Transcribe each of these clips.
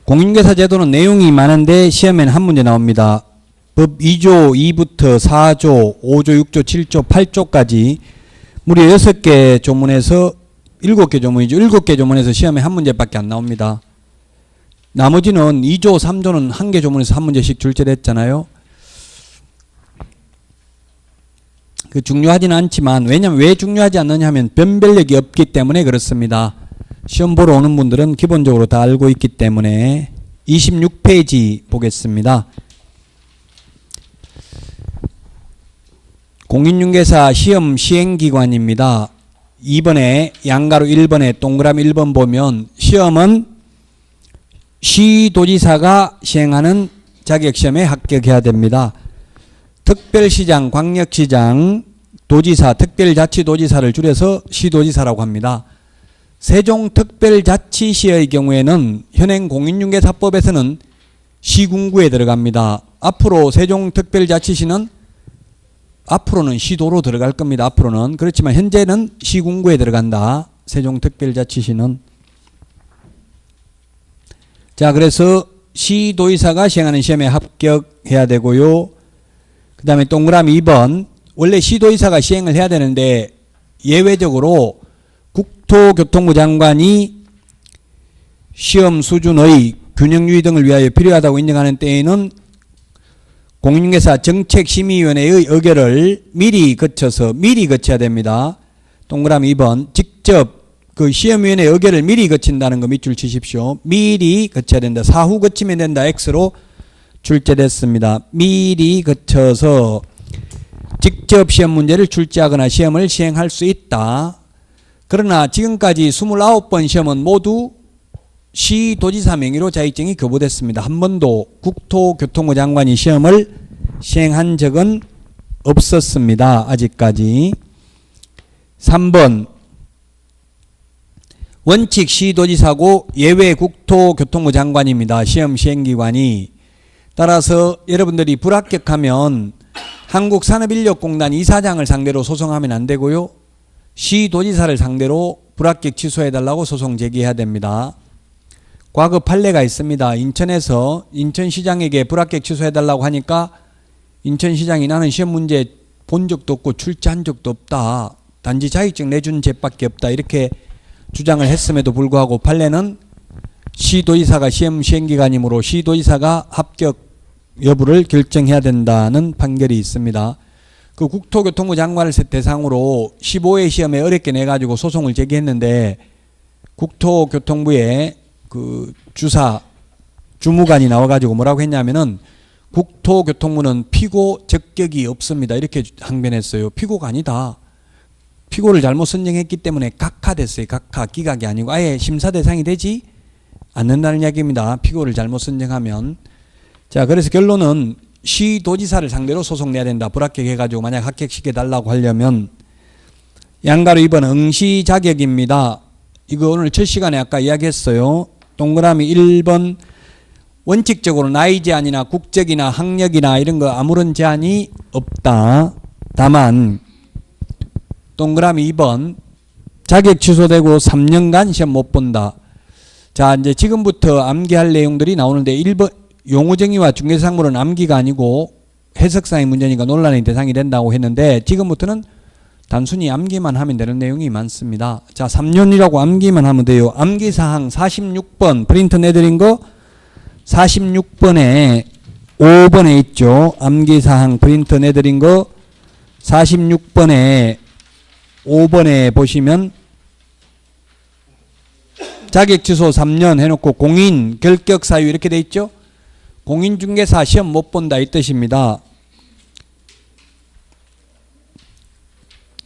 공인중개사 제도는 내용이 많은데 시험에는 한 문제 나옵니다. 법 2조 2부터 4조, 5조, 6조, 7조, 8조까지 무려 6개 조문에서 7개 조문이죠. 7개 조문에서 시험에 한 문제밖에 안 나옵니다. 나머지는 2조, 3조는 한 개 조문에서 한 문제씩 출제됐잖아요. 그 중요하지는 않지만 왜냐면 왜 중요하지 않느냐 하면 변별력이 없기 때문에 그렇습니다. 시험 보러 오는 분들은 기본적으로 다 알고 있기 때문에 26페이지 보겠습니다. 공인중개사 시험 시행기관입니다. 2번에 양가로 1번에 동그라미 1번 보면 시험은 시도지사가 시행하는 자격시험에 합격해야 됩니다. 특별시장, 광역시장, 도지사, 특별자치도지사를 줄여서 시도지사라고 합니다. 세종특별자치시의 경우에는 현행 공인중개사법에서는 시군구에 들어갑니다. 앞으로 세종특별자치시는 앞으로는 시도로 들어갈 겁니다. 앞으로는. 그렇지만 현재는 시군구에 들어간다. 세종특별자치시는. 자, 그래서 시도지사가 시행하는 시험에 합격해야 되고요. 그 다음에 동그라미 2번. 원래 시도지사가 시행을 해야 되는데 예외적으로 국토교통부 장관이 시험 수준의 균형 유지 등을 위하여 필요하다고 인정하는 때에는 공인중개사 정책심의위원회의 의결을 미리 거쳐야 됩니다. 동그라미 2번. 직접 그 시험위원회 의결을 미리 거친다는 거 밑줄 치십시오. 미리 거쳐야 된다. 사후 거치면 된다. X로 출제됐습니다. 미리 거쳐서 직접 시험 문제를 출제하거나 시험을 시행할 수 있다. 그러나 지금까지 29번 시험은 모두 시도지사 명의로 자격증이 교부됐습니다. 한 번도 국토교통부 장관이 시험을 시행한 적은 없었습니다. 아직까지. 3번. 원칙 시도지사고 예외 국토교통부 장관입니다. 시험 시행기관이. 따라서 여러분들이 불합격하면 한국산업인력공단 이사장을 상대로 소송하면 안 되고요. 시도지사를 상대로 불합격 취소해달라고 소송 제기해야 됩니다. 과거 판례가 있습니다. 인천에서 인천시장에게 불합격 취소해달라고 하니까 인천시장이 나는 시험 문제 본 적도 없고 출제한 적도 없다. 단지 자격증 내준 죄밖에 없다. 이렇게 주장을 했음에도 불구하고 판례는 시도지사가 시험 시행기관이므로 시도지사가 합격 여부를 결정해야 된다는 판결이 있습니다. 그 국토교통부 장관을 대상으로 15회 시험에 어렵게 내가지고 소송을 제기했는데 국토교통부에 그 주무관이 나와가지고 뭐라고 했냐면은 국토교통부는 피고 적격이 없습니다. 이렇게 항변했어요. 피고가 아니다. 피고를 잘못 선정했기 때문에 각하됐어요. 각하, 기각이 아니고 아예 심사 대상이 되지 않는다는 이야기입니다. 피고를 잘못 선정하면. 자, 그래서 결론은 시도지사를 상대로 소송 내야 된다. 불합격해가지고 만약 합격시켜달라고 하려면. 양가로 2번 응시 자격입니다. 이거 오늘 첫 시간에 아까 이야기했어요. 동그라미 1번. 원칙적으로 나이 제한이나 국적이나 학력이나 이런 거 아무런 제한이 없다. 다만 동그라미 2번. 자격 취소되고 3년간 시험 못 본다. 자, 이제 지금부터 암기할 내용들이 나오는데 1번 용어정의와 중개사상물은 암기가 아니고 해석상의 문제니까 논란의 대상이 된다고 했는데 지금부터는 단순히 암기만 하면 되는 내용이 많습니다. 자, 3년이라고 암기만 하면 돼요. 암기사항 46번 프린트 내드린 거 46번에 5번에 있죠. 암기사항 프린트 내드린 거 46번에 5번에 보시면 자격 취소 3년 해놓고 공인 결격 사유 이렇게 돼 있죠. 공인중개사 시험 못 본다 이 뜻입니다.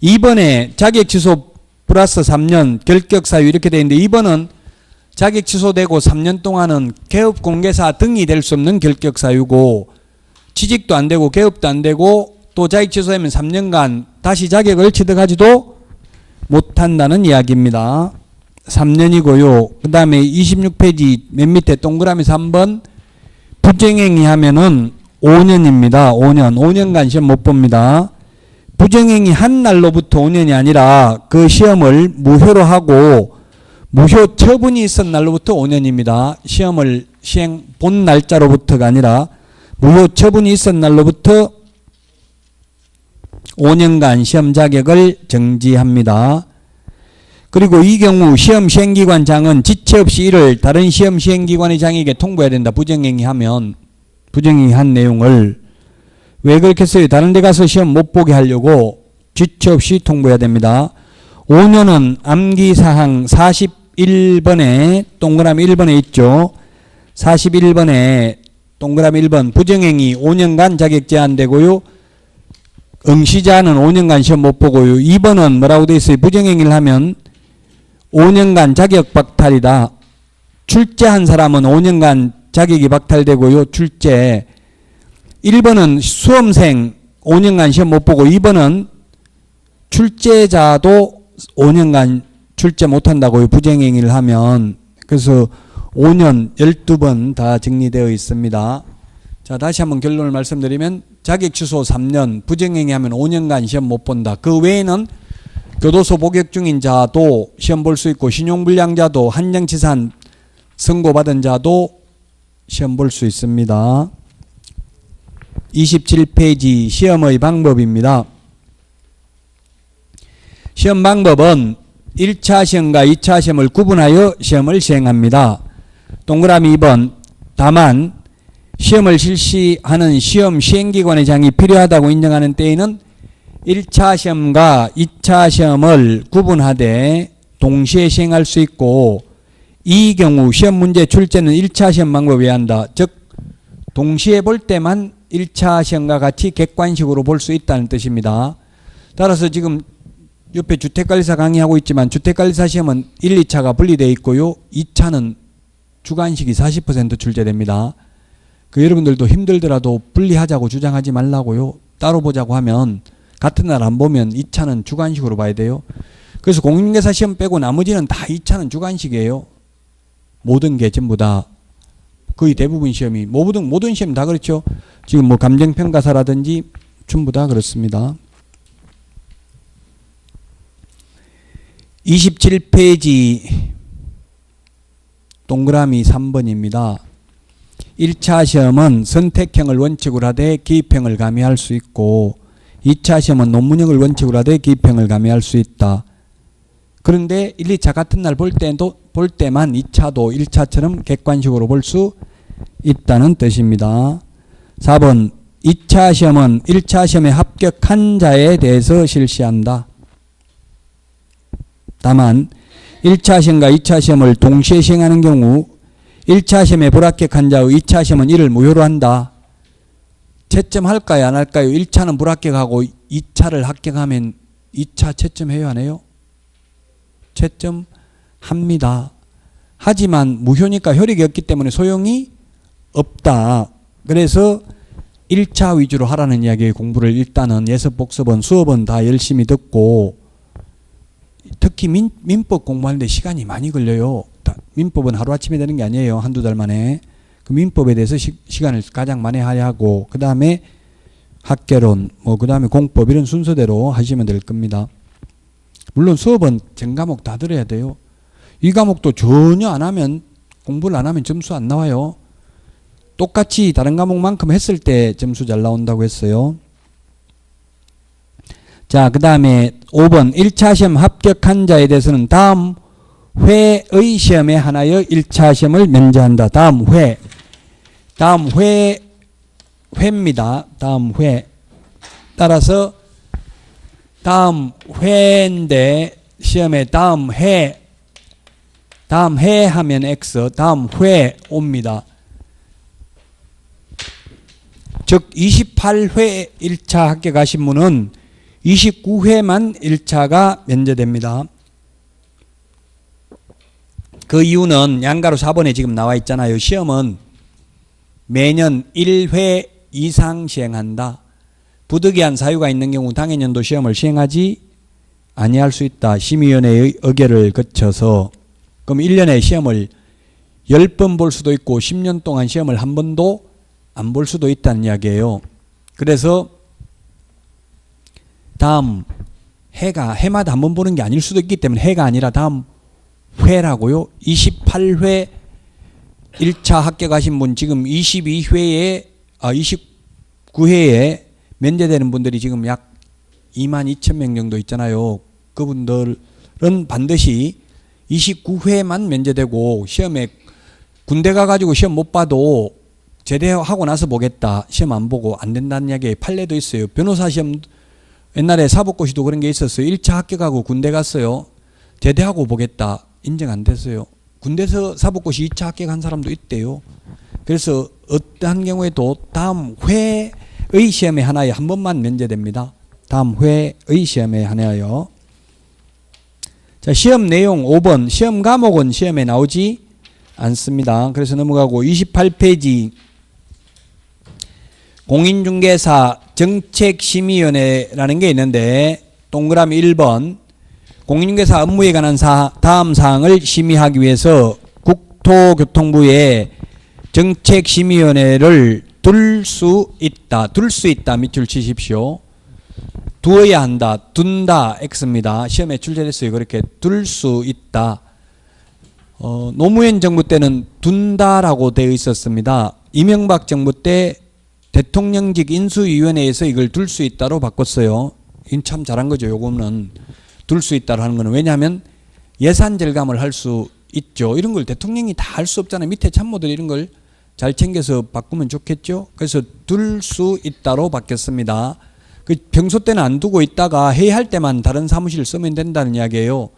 2번에 자격 취소 플러스 3년 결격 사유 이렇게 돼 있는데 2번은 자격 취소되고 3년 동안은 개업 공개사 등이 될 수 없는 결격 사유고 취직도 안 되고 개업도 안 되고 또 자격 취소하면 3년간 다시 자격을 취득하지도 못한다는 이야기입니다. 3년이고요. 그 다음에 26페이지 맨 밑에 동그라미 3번 부정행위 하면은 5년입니다. 5년간 시험 못 봅니다. 부정행위 한 날로부터 5년이 아니라 그 시험을 무효로 하고 무효 처분이 있은 날로부터 5년입니다. 시험을 시행 본 날짜로부터가 아니라 무효 처분이 있은 날로부터 5년간 시험 자격을 정지합니다. 그리고 이 경우 시험 시행기관 장은 지체 없이 이를 다른 시험 시행기관의 장에게 통보해야 된다. 부정행위하면 부정행위한 내용을 왜 그렇게 했어요? 다른 데 가서 시험 못 보게 하려고 지체 없이 통보해야 됩니다. 5년은 암기사항 41번에 동그라미 1번에 있죠. 41번에 동그라미 1번 부정행위 5년간 자격 제한되고요. 응시자는 5년간 시험 못 보고요. 2번은 뭐라고 되어 있어요? 부정행위를 하면 5년간 자격 박탈이다. 출제한 사람은 5년간 자격이 박탈되고요. 출제. 1번은 수험생 5년간 시험 못 보고 2번은 출제자도 5년간 출제 못한다고요. 부정행위를 하면. 그래서 5년 12번 다 정리되어 있습니다. 자, 다시 한번 결론을 말씀드리면 자격 취소 3년, 부정행위하면 5년간 시험 못 본다. 그 외에는 교도소 복역 중인 자도 시험 볼 수 있고 신용불량자도 한정치산 선고받은 자도 시험 볼 수 있습니다. 27페이지 시험의 방법입니다. 시험 방법은 1차 시험과 2차 시험을 구분하여 시험을 시행합니다. 동그라미 2번 다만 시험을 실시하는 시험 시행기관의 장이 필요하다고 인정하는 때에는 1차 시험과 2차 시험을 구분하되 동시에 시행할 수 있고 이 경우 시험 문제 출제는 1차 시험 방법에 한다. 즉 동시에 볼 때만 1차 시험과 같이 객관식으로 볼 수 있다는 뜻입니다. 따라서 지금 옆에 주택관리사 강의하고 있지만 주택관리사 시험은 1, 2차가 분리되어 있고요. 2차는 주관식이 40% 출제됩니다. 여러분들도 힘들더라도 분리하자고 주장하지 말라고요. 따로 보자고 하면 같은 날 안 보면 2차는 주관식으로 봐야 돼요. 그래서 공인중개사 시험 빼고 나머지는 다 2차는 주관식이에요. 모든 게 전부 다 거의 대부분 시험이 모든 시험 다 그렇죠. 지금 뭐 감정평가사라든지 전부 다 그렇습니다. 27페이지 동그라미 3번입니다. 1차 시험은 선택형을 원칙으로 하되 기입형을 가미할 수 있고 2차 시험은 논문형을 원칙으로 하되 기입형을 가미할 수 있다. 그런데 1, 2차 같은 날 볼 때만 2차도 1차처럼 객관식으로 볼 수 있다는 뜻입니다. 4번 2차 시험은 1차 시험에 합격한 자에 대해서 실시한다. 다만 1차 시험과 2차 시험을 동시에 시행하는 경우 1차 시험에 불합격한 자의 2차 시험은 이를 무효로 한다. 채점할까요? 안 할까요? 1차는 불합격하고 2차를 합격하면 2차 채점해요? 안 해요? 채점합니다. 하지만 무효니까 효력이 없기 때문에 소용이 없다. 그래서 1차 위주로 하라는 이야기의 공부를 일단은 예습, 복습은 수업은 다 열심히 듣고 특히 민법 공부하는데 시간이 많이 걸려요. 민법은 하루아침에 되는 게 아니에요. 한두 달 만에. 그 민법에 대해서 시간을 가장 많이 해야 하고 그 다음에 학개론, 그 다음에 공법 이런 순서대로 하시면 될 겁니다. 물론 수업은 전 과목 다 들어야 돼요. 이 과목도 전혀 안 하면 공부를 안 하면 점수 안 나와요. 똑같이 다른 과목만큼 했을 때 점수 잘 나온다고 했어요. 자, 그 다음에 5번 1차 시험 합격한 자에 대해서는 다음 회의 시험에 한하여 1차 시험을 면제한다. 다음 회입니다. 다음 회. 따라서 다음 회인데 시험에 다음 해 하면 X, 다음 회 옵니다. 즉 28회 1차 합격하신 분은 29회만 1차가 면제됩니다. 그 이유는 양가로 4번에 지금 나와 있잖아요. 시험은 매년 1회 이상 시행한다. 부득이한 사유가 있는 경우 당해년도 시험을 시행하지 아니할 수 있다. 심의위원회의 의결을 거쳐서. 그럼 1년에 시험을 10번 볼 수도 있고 10년 동안 시험을 한 번도 안 볼 수도 있다는 이야기예요. 그래서 다음 해마다 한 번 보는 게 아닐 수도 있기 때문에 해가 아니라 다음 회라고요? 28회 1차 합격하신 분 지금 29회에 면제되는 분들이 지금 약 22,000명 정도 있잖아요. 그분들은 반드시 29회만 면제되고 시험에 군대 가가지고 시험 못 봐도 제대하고 나서 보겠다. 시험 안 보고 안 된다는 이야기에 판례도 있어요. 변호사 시험 옛날에 사법고시도 그런 게 있었어요. 1차 합격하고 군대 갔어요. 제대하고 보겠다. 인정 안 됐어요. 군대에서 사법고시 2차 합격한 사람도 있대요. 그래서 어떠한 경우에도 다음 회의 시험에 하나에 한 번만 면제됩니다. 다음 회의 시험에 하나요. 자, 시험 내용 5번. 시험 과목은 시험에 나오지 않습니다. 그래서 넘어가고 28페이지 공인중개사 정책심의위원회라는 게 있는데 동그라미 1번 공인중개사 업무에 관한 다음 사항을 심의하기 위해서 국토교통부에 정책심의위원회를 둘 수 있다. 둘 수 있다. 밑줄 치십시오. 두어야 한다. 둔다. X입니다. 시험에 출제됐어요. 그렇게 둘 수 있다. 노무현 정부 때는 둔다라고 되어 있었습니다. 이명박 정부 때 대통령직 인수위원회에서 이걸 둘 수 있다로 바꿨어요. 이건 참 잘한 거죠. 요거는 둘 수 있다로 하는 거는. 왜냐하면 예산 절감을 할 수 있죠. 이런 걸 대통령이 다 할 수 없잖아요. 밑에 참모들 이런 걸 잘 챙겨서 바꾸면 좋겠죠. 그래서 둘 수 있다로 바뀌었습니다. 그 평소 때는 안 두고 있다가 회의할 때만 다른 사무실 쓰면 된다는 이야기예요.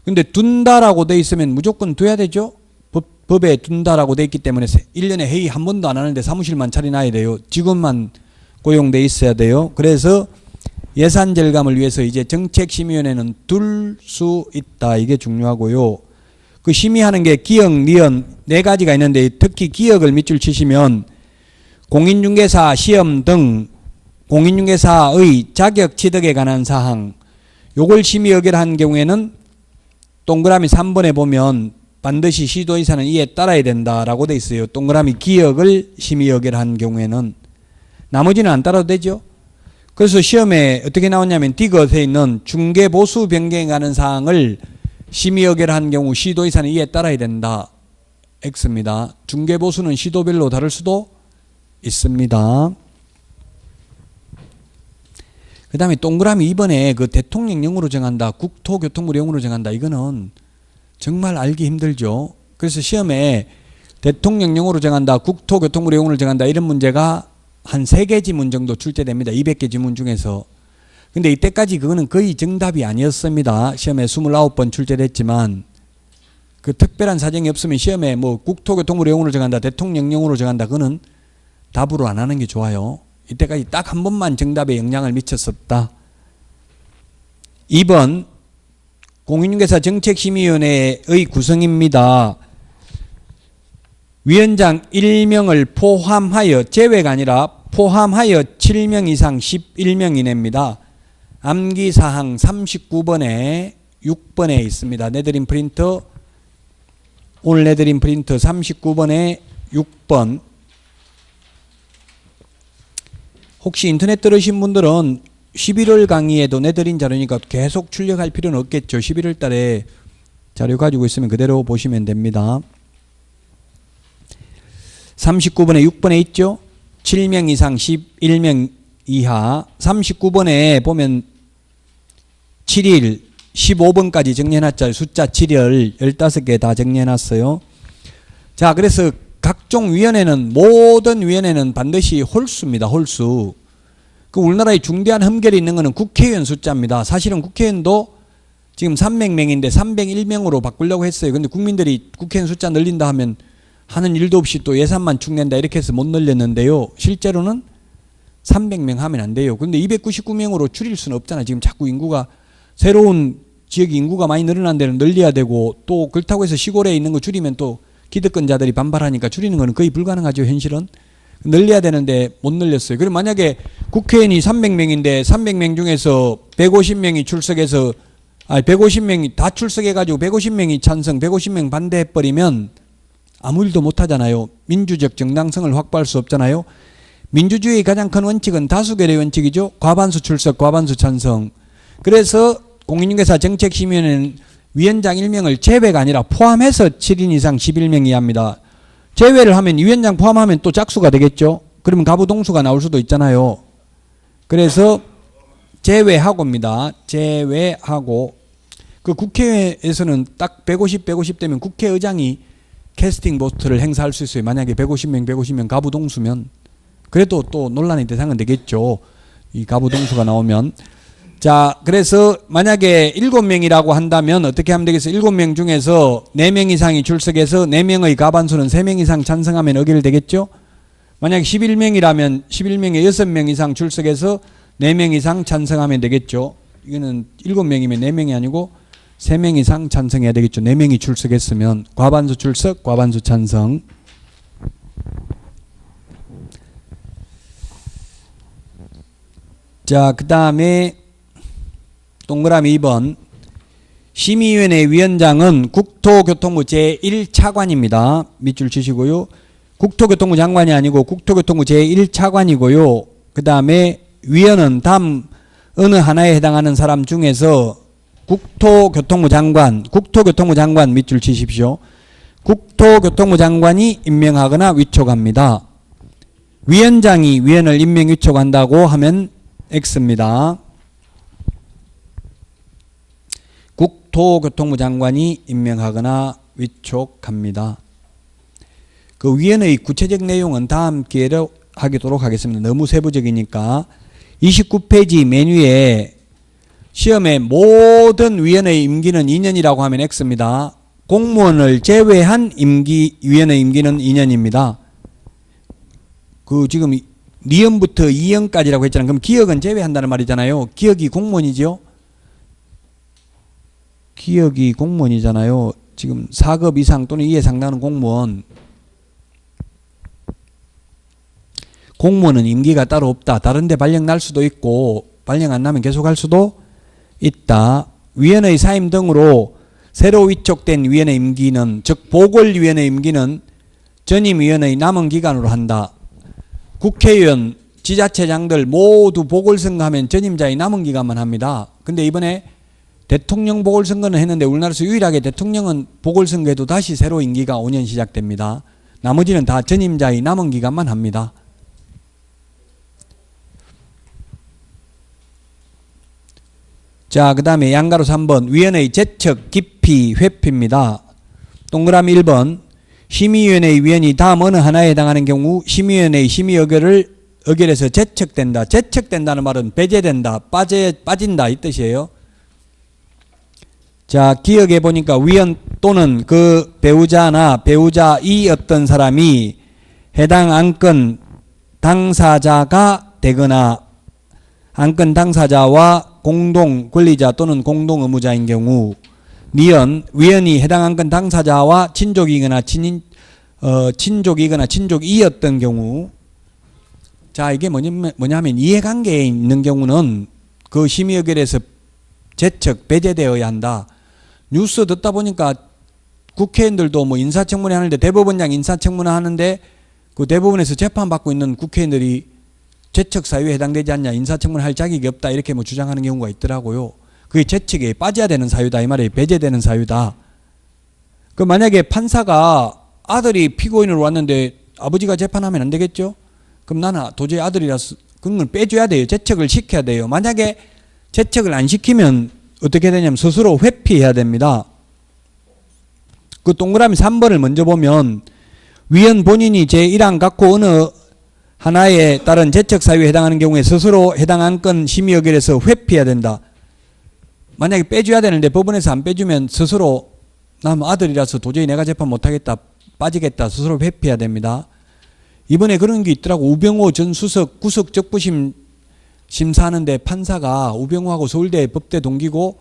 근데 둔다라고 돼 있으면 무조건 둬야 되죠. 법에 둔다라고 돼 있기 때문에 1년에 회의 한 번도 안 하는데 사무실만 차려놔야 돼요. 직원만 고용돼 있어야 돼요. 그래서 예산 절감을 위해서 이제 정책심의위원회는 둘 수 있다. 이게 중요하고요. 그 심의하는 게 기역, 니은 네 가지가 있는데 특히 기역을 밑줄 치시면 공인중개사 시험 등 공인중개사의 자격 취득에 관한 사항 요걸 심의 의결한 경우에는 동그라미 3번에 보면 반드시 시도의사는 이에 따라야 된다라고 돼 있어요. 동그라미 기역을 심의 의결한 경우에는 나머지는 안 따라도 되죠. 그래서 시험에 어떻게 나오냐면 D것에 있는 중개보수 변경에 관한 사항을 심의 의결한 경우 시도의사는 이에 따라야 된다. X입니다. 중개보수는 시도별로 다를 수도 있습니다. 그 다음에 동그라미 2번에 그 대통령령으로 정한다. 국토교통부령으로 정한다. 이거는 정말 알기 힘들죠. 그래서 시험에 대통령령으로 정한다. 국토교통부령으로 정한다. 이런 문제가 한 3개 지문 정도 출제됩니다. 200개 지문 중에서. 근데 이때까지 그거는 거의 정답이 아니었습니다. 시험에 29번 출제됐지만 그 특별한 사정이 없으면 시험에 뭐 국토교통부령으로 정한다. 대통령령으으로 정한다. 그거는 답으로 안 하는 게 좋아요. 이때까지 딱 한 번만 정답에 영향을 미쳤었다. 2번 공인중개사 정책심의위원회의 구성입니다. 위원장 1명을 포함하여 제외가 아니라 포함하여 7명 이상 11명 이내입니다. 암기사항 39번에 6번에 있습니다. 내드린 프린터 오늘 내드린 프린터 39번에 6번 혹시 인터넷 들으신 분들은 11월 강의에도 내드린 자료니까 계속 출력할 필요는 없겠죠. 11월 달에 자료 가지고 있으면 그대로 보시면 됩니다. 39번에 6번에 있죠. 7명 이상 11명 이하. 39번에 보면 7일 15번까지 정리해놨죠. 숫자 7일 15개 다 정리해놨어요. 자, 그래서 각종 위원회는 모든 위원회는 반드시 홀수입니다. 홀수. 그 우리나라에 중대한 흠결이 있는 것은 국회의원 숫자입니다. 사실은 국회의원도 지금 300명인데 301명으로 바꾸려고 했어요. 근데 국민들이 국회의원 숫자 늘린다 하면 하는 일도 없이 또 예산만 축낸다 이렇게 해서 못 늘렸는데요. 실제로는 300명 하면 안 돼요. 근데 299명으로 줄일 수는 없잖아요. 지금 자꾸 인구가 새로운 지역이 인구가 많이 늘어난 데는 늘려야 되고 또 그렇다고 해서 시골에 있는 거 줄이면 또 기득권자들이 반발하니까 줄이는 거는 거의 불가능하죠. 현실은. 늘려야 되는데 못 늘렸어요. 그럼 만약에 국회의원이 300명인데 300명 중에서 150명이 출석해서 150명이 다 출석해가지고 150명이 찬성 150명 반대해버리면 아무 일도 못하잖아요. 민주적 정당성을 확보할 수 없잖아요. 민주주의의 가장 큰 원칙은 다수결의 원칙이죠. 과반수 출석 과반수 찬성. 그래서 공인중개사 정책심의위원회는 위원장 1명을 제외가 아니라 포함해서 7인 이상 11명 이하입니다. 제외를 하면 위원장 포함하면 또 짝수가 되겠죠. 그러면 가부동수가 나올 수도 있잖아요. 그래서 제외하고입니다. 제외하고. 그 국회에서는 딱 150, 150 되면 국회의장이 캐스팅 보트를 행사할 수 있어요. 만약에 150명, 150명 가부동수면. 그래도 또 논란의 대상은 되겠죠. 이 가부동수가 나오면. 자, 그래서 만약에 7명이라고 한다면 어떻게 하면 되겠어요? 7명 중에서 4명 이상이 출석해서 4명의 가반수는 3명 이상 찬성하면 의결되겠죠? 만약에 11명이라면 11명에 6명 이상 출석해서 4명 이상 찬성하면 되겠죠? 이거는 7명이면 4명이 아니고 3명 이상 찬성해야 되겠죠? 4명이 출석했으면 과반수 출석, 과반수 찬성. 자, 그 다음에 동그라미 2번. 심의위원회 위원장은 국토교통부 제1차관입니다. 밑줄 치시고요. 국토교통부 장관이 아니고 국토교통부 제1차관이고요. 그 다음에 위원은 다음 어느 하나에 해당하는 사람 중에서 국토교통부 장관 밑줄 치십시오. 국토교통부 장관이 임명하거나 위촉합니다. 위원장이 위원을 임명 위촉한다고 하면 X입니다. 국토교통부 장관이 임명하거나 위촉합니다. 그 위원의 구체적 내용은 다음 기회에 하도록 하겠습니다. 너무 세부적이니까. 29페이지 맨 위에 시험에 모든 위원의 임기는 2년이라고 하면 X입니다. 공무원을 제외한 위원의 임기는 2년입니다. 그 지금 니은부터 2연까지라고 했잖아요. 그럼 기역은 제외한다는 말이잖아요. 기역이 공무원이죠. 기역이 공무원이잖아요. 지금 4급 이상 또는 이에 상당하는 공무원. 공무원은 임기가 따로 없다. 다른 데 발령 날 수도 있고 발령 안 나면 계속 할 수도 있다. 위원의 사임 등으로 새로 위촉된 위원의 임기는, 즉 보궐위원의 임기는 전임위원의 남은 기간으로 한다. 국회의원, 지자체장들 모두 보궐선거하면 전임자의 남은 기간만 합니다. 근데 이번에 대통령 보궐선거는 했는데 우리나라에서 유일하게 대통령은 보궐선거에도 다시 새로 임기가 5년 시작됩니다. 나머지는 다 전임자의 남은 기간만 합니다. 자, 그 다음에 양가로 3번 위원의 제척, 기피, 회피입니다. 동그라미 1번 심의위원회 위원이 다음 어느 하나에 해당하는 경우 심의위원회의 심의 의결에서 제척된다. 제척된다는 말은 배제된다, 빠진다 이 뜻이에요. 자, 기억해 보니까 위원 또는 그 배우자나 배우자이 어떤 사람이 해당 안건 당사자가 되거나 안건 당사자와 공동 권리자 또는 공동 의무자인 경우, 니은 위원이 해당 안건 당사자와 친족이거나 친족이거나 친족이었던 경우. 자, 이게 뭐냐면 이해관계에 있는 경우는 그 심의 의결에서 제척 배제되어야 한다. 뉴스 듣다 보니까 국회의원들도 뭐 인사청문회 하는데 대법원장 인사청문회 하는데 그 대법원에서 재판받고 있는 국회의원들이 제척 사유에 해당되지 않냐, 인사청문회 할 자격이 없다 이렇게 뭐 주장하는 경우가 있더라고요. 그게 제척에 빠져야 되는 사유다 이 말이에요. 배제되는 사유다. 그 만약에 판사가 아들이 피고인으로 왔는데 아버지가 재판하면 안 되겠죠? 그럼 나는 도저히 아들이라서 그건 빼줘야 돼요. 제척을 시켜야 돼요. 만약에 제척을 안 시키면 어떻게 되냐면 스스로 회피해야 됩니다. 그 동그라미 3번을 먼저 보면 위원 본인이 제1항 갖고 어느 하나에 따른 제척 사유에 해당하는 경우에 스스로 해당 안건 심의 의결에서 회피해야 된다. 만약에 빼줘야 되는데 법원에서 안 빼주면 스스로 남 아들이라서 도저히 내가 재판 못하겠다, 빠지겠다, 스스로 회피해야 됩니다. 이번에 그런 게 있더라고. 우병우 전 수석 구속 적부심 심사하는데 판사가 우병우하고 서울대 법대 동기고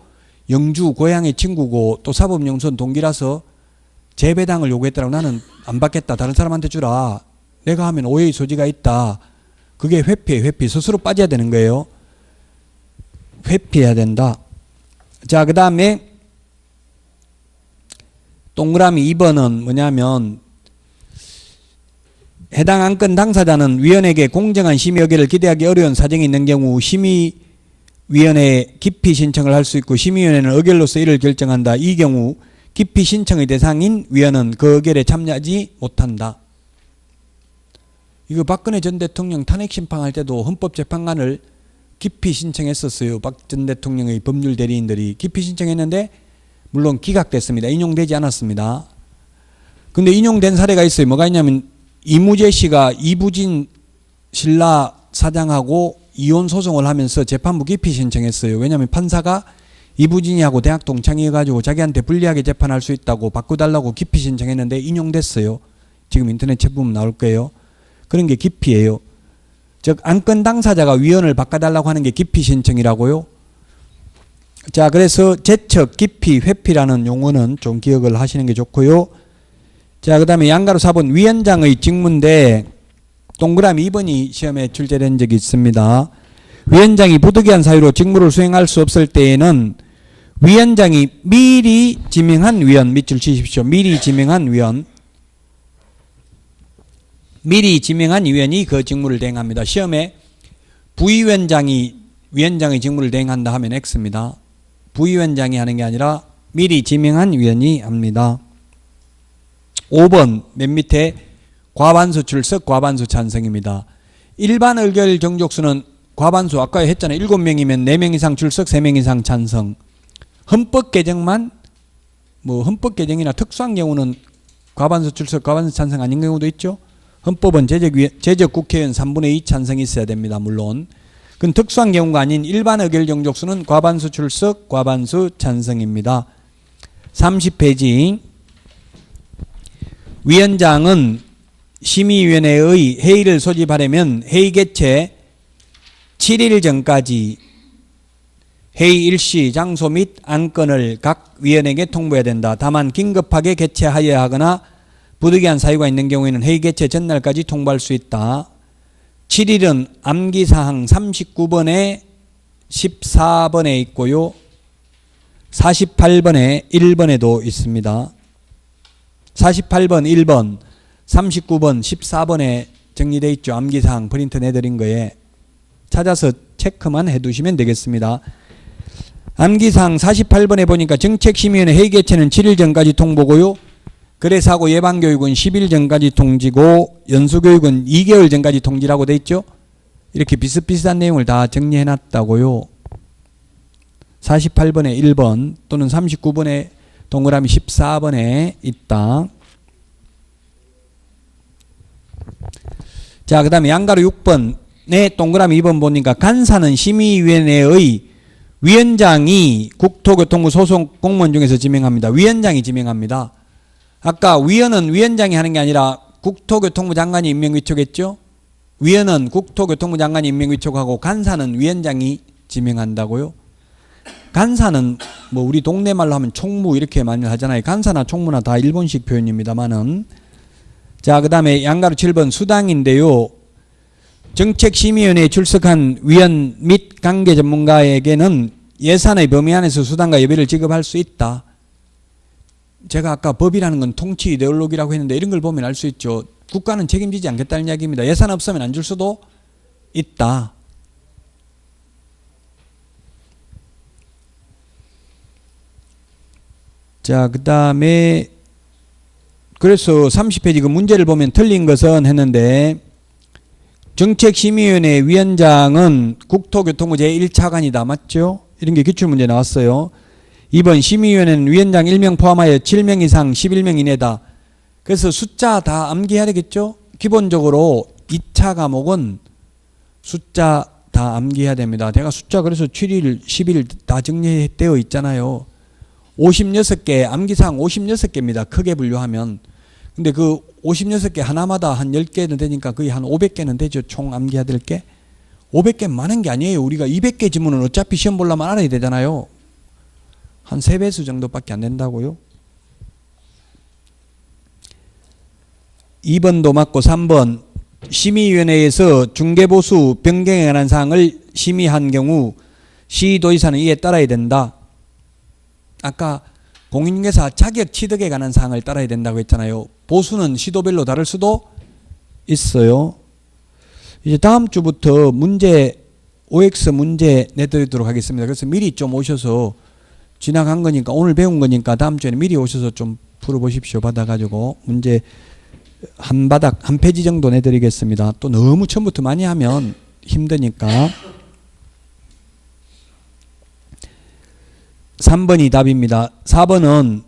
영주 고향의 친구고 또 사법연수원 동기라서 재배당을 요구했더라고. 나는 안 받겠다, 다른 사람한테 주라, 내가 하면 오해의 소지가 있다. 그게 회피예요. 회피. 스스로 빠져야 되는 거예요. 회피해야 된다. 자, 그 다음에 동그라미 2번은 뭐냐면 해당 안건 당사자는 위원에게 공정한 심의 의결을 기대하기 어려운 사정이 있는 경우 심의 심의위원회에 기피 신청을 할 수 있고 심의위원회는 의결로서 이를 결정한다. 이 경우 기피 신청의 대상인 위원은 그 의결에 참여하지 못한다. 이거 박근혜 전 대통령 탄핵 심판할 때도 헌법재판관을 기피 신청했었어요. 박 전 대통령의 법률 대리인들이 기피 신청했는데 물론 기각됐습니다. 인용되지 않았습니다. 근데 인용된 사례가 있어요. 뭐가 있냐면 이무재 씨가 이부진 신라 사장하고 이혼 소송을 하면서 재판부 기피 신청했어요. 왜냐하면 판사가 이부진이하고 대학 동창이어가지고 자기한테 불리하게 재판할 수 있다고 바꿔달라고 기피 신청했는데 인용됐어요. 지금 인터넷 찾아보면 나올 거예요. 그런 게 기피예요. 즉 안건 당사자가 위원을 바꿔달라고 하는 게 기피 신청이라고요. 자, 그래서 제척, 기피, 회피라는 용어는 좀 기억을 하시는 게 좋고요. 자, 그 다음에 양가로 4번 위원장의 직무인데 동그라미 2번이 시험에 출제된 적이 있습니다. 위원장이 부득이한 사유로 직무를 수행할 수 없을 때에는 위원장이 미리 지명한 위원, 밑줄 치십시오. 미리 지명한 위원. 미리 지명한 위원이 그 직무를 대행합니다. 시험에 부위원장이 위원장의 직무를 대행한다 하면 X입니다. 부위원장이 하는 게 아니라 미리 지명한 위원이 합니다. 5번 맨 밑에 과반수 출석, 과반수 찬성입니다. 일반 의결 정족수는 과반수 아까 했잖아요. 7명이면 4명 이상 출석, 3명 이상 찬성. 헌법 개정만 헌법 개정이나 특수한 경우는 과반수 출석, 과반수 찬성 아닌 경우도 있죠. 헌법은 제적 국회의원 3분의 2 찬성이 있어야 됩니다. 물론. 그건 특수한 경우가 아닌 일반 의결 정족수는 과반수 출석, 과반수 찬성입니다. 30페이지. 위원장은 심의위원회의 회의를 소집하려면 회의 개최 7일 전까지 회의 일시, 장소 및 안건을 각 위원에게 통보해야 된다. 다만 긴급하게 개최하여야 하거나 부득이한 사유가 있는 경우에는 회의 개최 전날까지 통보할 수 있다. 7일은 암기사항 39번에 14번에 있고요. 48번에 1번에도 있습니다. 48번, 1번, 39번, 14번에 정리되어 있죠. 암기사항 프린트 내드린 거에 찾아서 체크만 해두시면 되겠습니다. 암기사항 48번에 보니까 정책심의위원회 회의 개최는 7일 전까지 통보고요. 거래사고 예방교육은 10일 전까지 통지고 연수교육은 2개월 전까지 통지라고 돼 있죠. 이렇게 비슷비슷한 내용을 다 정리해놨다고요. 48번에 1번 또는 39번에 동그라미 14번에 있다. 자, 그 다음에 양가로 6번에 동그라미 2번 보니까 간사는 심의위원회의 위원장이 국토교통부 소속 공무원 중에서 지명합니다. 위원장이 지명합니다. 아까 위원은 위원장이 하는 게 아니라 국토교통부 장관이 임명위촉했죠. 위원은 국토교통부 장관이 임명위촉하고 간사는 위원장이 지명한다고요. 간사는 우리 동네 말로 하면 총무 이렇게 많이 하잖아요. 간사나 총무나 다 일본식 표현입니다만은. 자, 그 다음에 양가로 7번 수당인데요. 정책심의위원회에 출석한 위원 및 관계 전문가에게는 예산의 범위 안에서 수당과 예비를 지급할 수 있다. 제가 아까 법이라는 건 통치 이데올로기라고 했는데 이런 걸 보면 알 수 있죠. 국가는 책임지지 않겠다는 이야기입니다. 예산 없으면 안 줄 수도 있다. 자, 그 다음에 그래서 30페이지 그 문제를 보면 틀린 것은 했는데 정책심의위원회 위원장은 국토교통부 제1차관이다. 맞죠? 이런 게 기출문제 나왔어요. 2번 심의위원회는 위원장 1명 포함하여 7명 이상 11명 이내다. 그래서 숫자 다 암기해야 되겠죠? 기본적으로 2차 과목은 숫자 다 암기해야 됩니다. 제가 숫자 그래서 7일, 10일 다 정리되어 있잖아요. 56개, 암기사항 56개입니다. 크게 분류하면. 근데 그 56개 하나마다 한 10개는 되니까 거의 한 500개는 되죠. 총 암기해야 될 게. 500개 많은 게 아니에요. 우리가 200개 지문은 어차피 시험 보려면 알아야 되잖아요. 한 3배수 정도밖에 안 된다고요. 2번도 맞고 3번 심의위원회에서 중개보수 변경에 관한 사항을 심의한 경우 시도의사는 이에 따라야 된다. 아까 공인중개사 자격 취득에 관한 사항을 따라야 된다고 했잖아요. 보수는 시도별로 다를 수도 있어요. 이제 다음 주부터 문제 OX 문제 내드리도록 하겠습니다. 그래서 미리 좀 오셔서 지나간 거니까 오늘 배운 거니까 다음 주에는 미리 오셔서 좀 풀어보십시오. 받아가지고 문제 한 바닥 한 페이지 정도 내드리겠습니다. 또 너무 처음부터 많이 하면 힘드니까. 3번이 답입니다. 4번은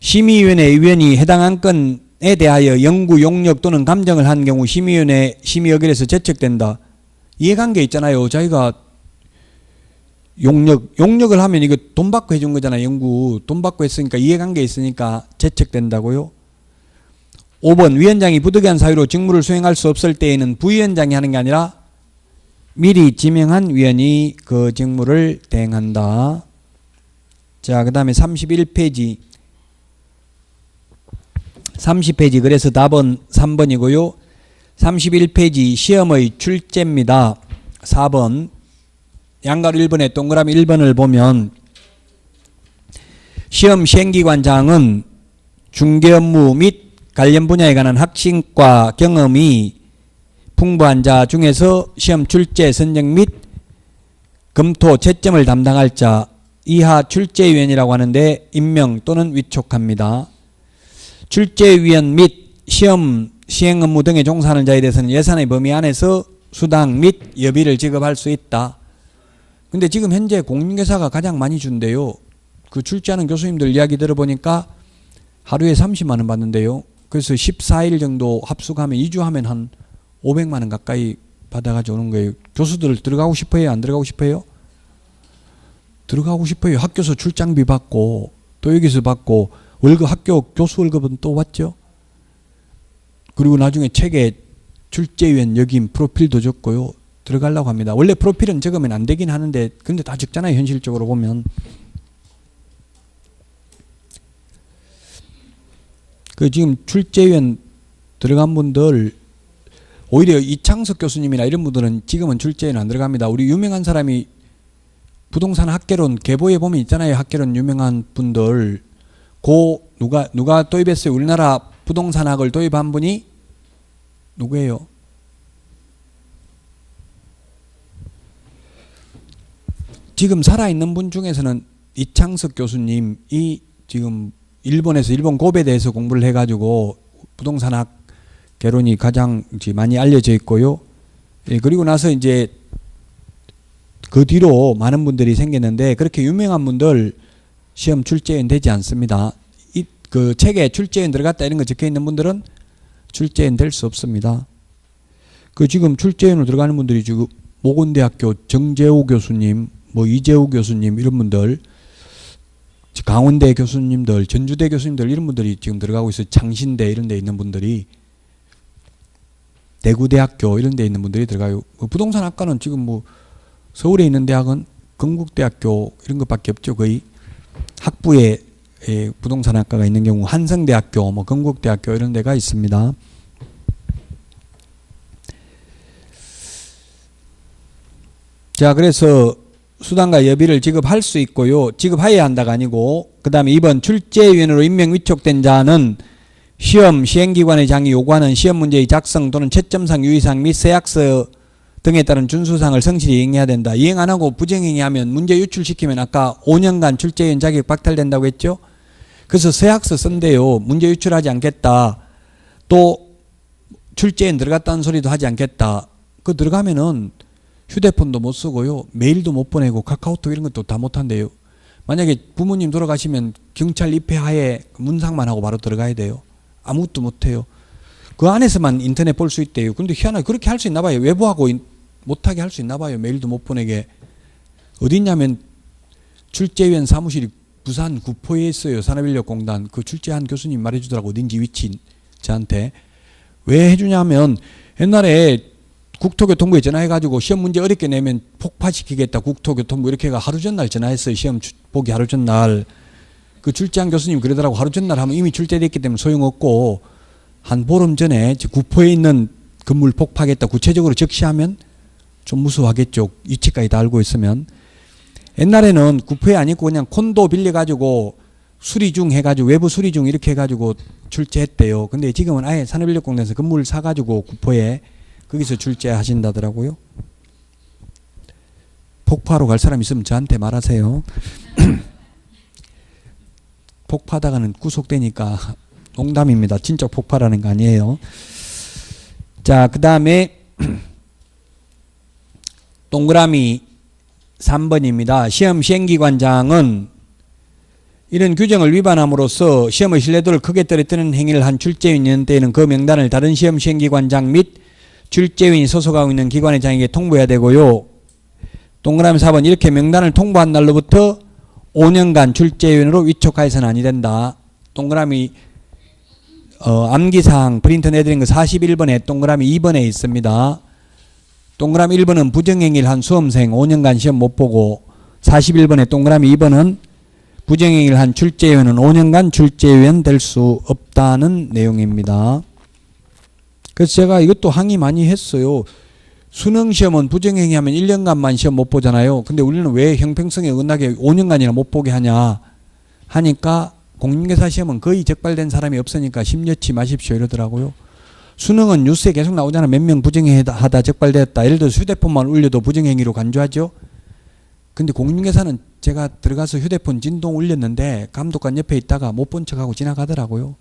심의위원회 위원이 해당 안건에 대하여 연구, 용역 또는 감정을 한 경우 심의위원회 심의의결에서 제척된다. 이해관계 있잖아요. 자기가 용역을 하면 이거 돈 받고 해준 거잖아요. 연구 돈 받고 했으니까 이해관계 있으니까 제척된다고요. 5번 위원장이 부득이한 사유로 직무를 수행할 수 없을 때에는 부위원장이 하는 게 아니라 미리 지명한 위원이 그 직무를 대행한다. 자, 그 다음에 31페이지 30페이지 그래서 답은 3번이고요. 31페이지 시험의 출제입니다. 4번 양가로 1번에 동그라미 1번을 보면 시험 시행기관장은 중개업무 및 관련 분야에 관한 학식과 경험이 풍부한 자 중에서 시험 출제 선정 및 검토 채점을 담당할 자 이하 출제위원이라고 하는데 임명 또는 위촉합니다. 출제위원 및 시험 시행 업무 등에 종사하는 자에 대해서는 예산의 범위 안에서 수당 및 여비를 지급할 수 있다. 근데 지금 현재 공인중개사가 가장 많이 준대요. 그 출제하는 교수님들 이야기 들어보니까 하루에 30만 원 받는데요. 그래서 14일 정도 합숙하면 2주 하면 한 500만 원 가까이 받아가지고 오는 거예요. 교수들 들어가고 싶어요? 안 들어가고 싶어요? 들어가고 싶어요. 학교에서 출장비 받고 또 여기서 받고 월급 학교 교수 월급은 또 받죠. 그리고 나중에 책에 출제위원 역임 프로필도 적고요. 들어가려고 합니다. 원래 프로필은 적으면 안 되긴 하는데 근데 다 적잖아요. 현실적으로 보면. 그 지금 출제위원 들어간 분들 오히려 이창석 교수님이나 이런 분들은 지금은 출제위원 안 들어갑니다. 우리 유명한 사람이 부동산 학개론 계보에 보면 있잖아요. 학개론 유명한 분들. 누가 도입했어요? 우리나라 부동산학을 도입한 분이 누구예요? 지금 살아있는 분 중에서는 이창석 교수님이 지금 일본에서 일본 고베에 대해서 공부를 해가지고 부동산학 개론이 가장 많이 알려져 있고요. 예, 그리고 나서 이제 그 뒤로 많은 분들이 생겼는데 그렇게 유명한 분들 시험 출제위원 되지 않습니다. 그 책에 출제위원 들어갔다 이런 거 적혀 있는 분들은 출제위원 될 수 없습니다. 그 지금 출제위원으로 들어가는 분들이 지금 모건대학교 정재호 교수님, 뭐 이재호 교수님 이런 분들, 강원대 교수님들, 전주대 교수님들 이런 분들이 지금 들어가고 있어요. 창신대 이런 데 있는 분들이, 대구대학교 이런 데 있는 분들이 들어가요. 부동산 학과는 지금 뭐 서울에 있는 대학은 건국대학교 이런 것밖에 없죠. 거의 학부에 부동산 학과가 있는 경우 한성대학교, 뭐 건국대학교 이런 데가 있습니다. 자, 그래서 수당과 여비를 지급할 수 있고요. 지급해야 한다가 아니고, 그 다음에 2번 출제위원으로 임명 위촉된 자는 시험 시행기관의 장이 요구하는 시험 문제의 작성 또는 채점상 유의사항 및 세학서 등에 따른 준수사항을 성실히 이행해야 된다. 이행 안 하고 부정행위하면 문제 유출시키면 아까 5년간 출제위원 자격 박탈된다고 했죠. 그래서 세학서 쓴대요. 문제 유출하지 않겠다. 또 출제위원 들어갔다는 소리도 하지 않겠다. 그 들어가면은 휴대폰도 못 쓰고요. 메일도 못 보내고 카카오톡 이런 것도 다 못 한대요. 만약에 부모님 돌아가시면 경찰 입회하에 문상만 하고 바로 들어가야 돼요. 아무것도 못 해요. 그 안에서만 인터넷 볼 수 있대요. 근데 희한하게 그렇게 할 수 있나 봐요. 외부하고 못하게 할 수 있나 봐요. 메일도 못 보내게. 어디 있냐면 출제위원 사무실이 부산 구포에 있어요. 산업인력공단. 그 출제한 교수님 말해주더라고. 어딘지 위치 저한테. 왜 해주냐면 옛날에 국토교통부에 전화해가지고 시험 문제 어렵게 내면 폭파시키겠다. 국토교통부 이렇게 해가 하루 전날 전화했어요. 시험 보기 하루 전날. 그 출제한 교수님 그러더라고. 하루 전날 하면 이미 출제됐기 때문에 소용없고 한 보름 전에 구포에 있는 건물 폭파하겠다. 구체적으로 적시하면 좀 무서워하겠죠. 위치까지 다 알고 있으면. 옛날에는 구포에 아니고 그냥 콘도 빌려가지고 수리 중 해가지고 외부 수리 중 이렇게 해가지고 출제했대요. 근데 지금은 아예 산업인력공단에서 건물 사가지고 구포에 거기서 출제하신다더라고요. 폭파하러 갈 사람 있으면 저한테 말하세요. 폭파하다가는 구속되니까 농담입니다. 진짜 폭파라는 거 아니에요. 자, 그 다음에 동그라미 3번입니다. 시험 시행기관장은 이런 규정을 위반함으로써 시험의 신뢰도를 크게 떨어뜨리는 행위를 한 출제위원이 있는 때에는 그 명단을 다른 시험 시행기관장 및 출제위원이 소속하고 있는 기관의 장에게 통보해야 되고요. 동그라미 4번 이렇게 명단을 통보한 날로부터 5년간 출제위원으로 위촉하여서는 아니 된다. 동그라미 암기사항 프린트 내드린 거 41번에 동그라미 2번에 있습니다. 동그라미 1번은 부정행위를 한 수험생 5년간 시험 못 보고 41번에 동그라미 2번은 부정행위를 한 출제위원은 5년간 출제위원 될 수 없다는 내용입니다. 그래서 제가 이것도 항의 많이 했어요. 수능시험은 부정행위하면 1년간만 시험 못 보잖아요. 근데 우리는 왜 형평성에 어긋나게 5년간이나 못 보게 하냐 하니까 공인중개사 시험은 거의 적발된 사람이 없으니까 심려치 마십시오 이러더라고요. 수능은 뉴스에 계속 나오잖아. 몇 명 부정행위하다 적발됐다. 예를 들어서 휴대폰만 울려도 부정행위로 간주하죠. 근데 공인중개사는 제가 들어가서 휴대폰 진동 울렸는데 감독관 옆에 있다가 못 본 척하고 지나가더라고요.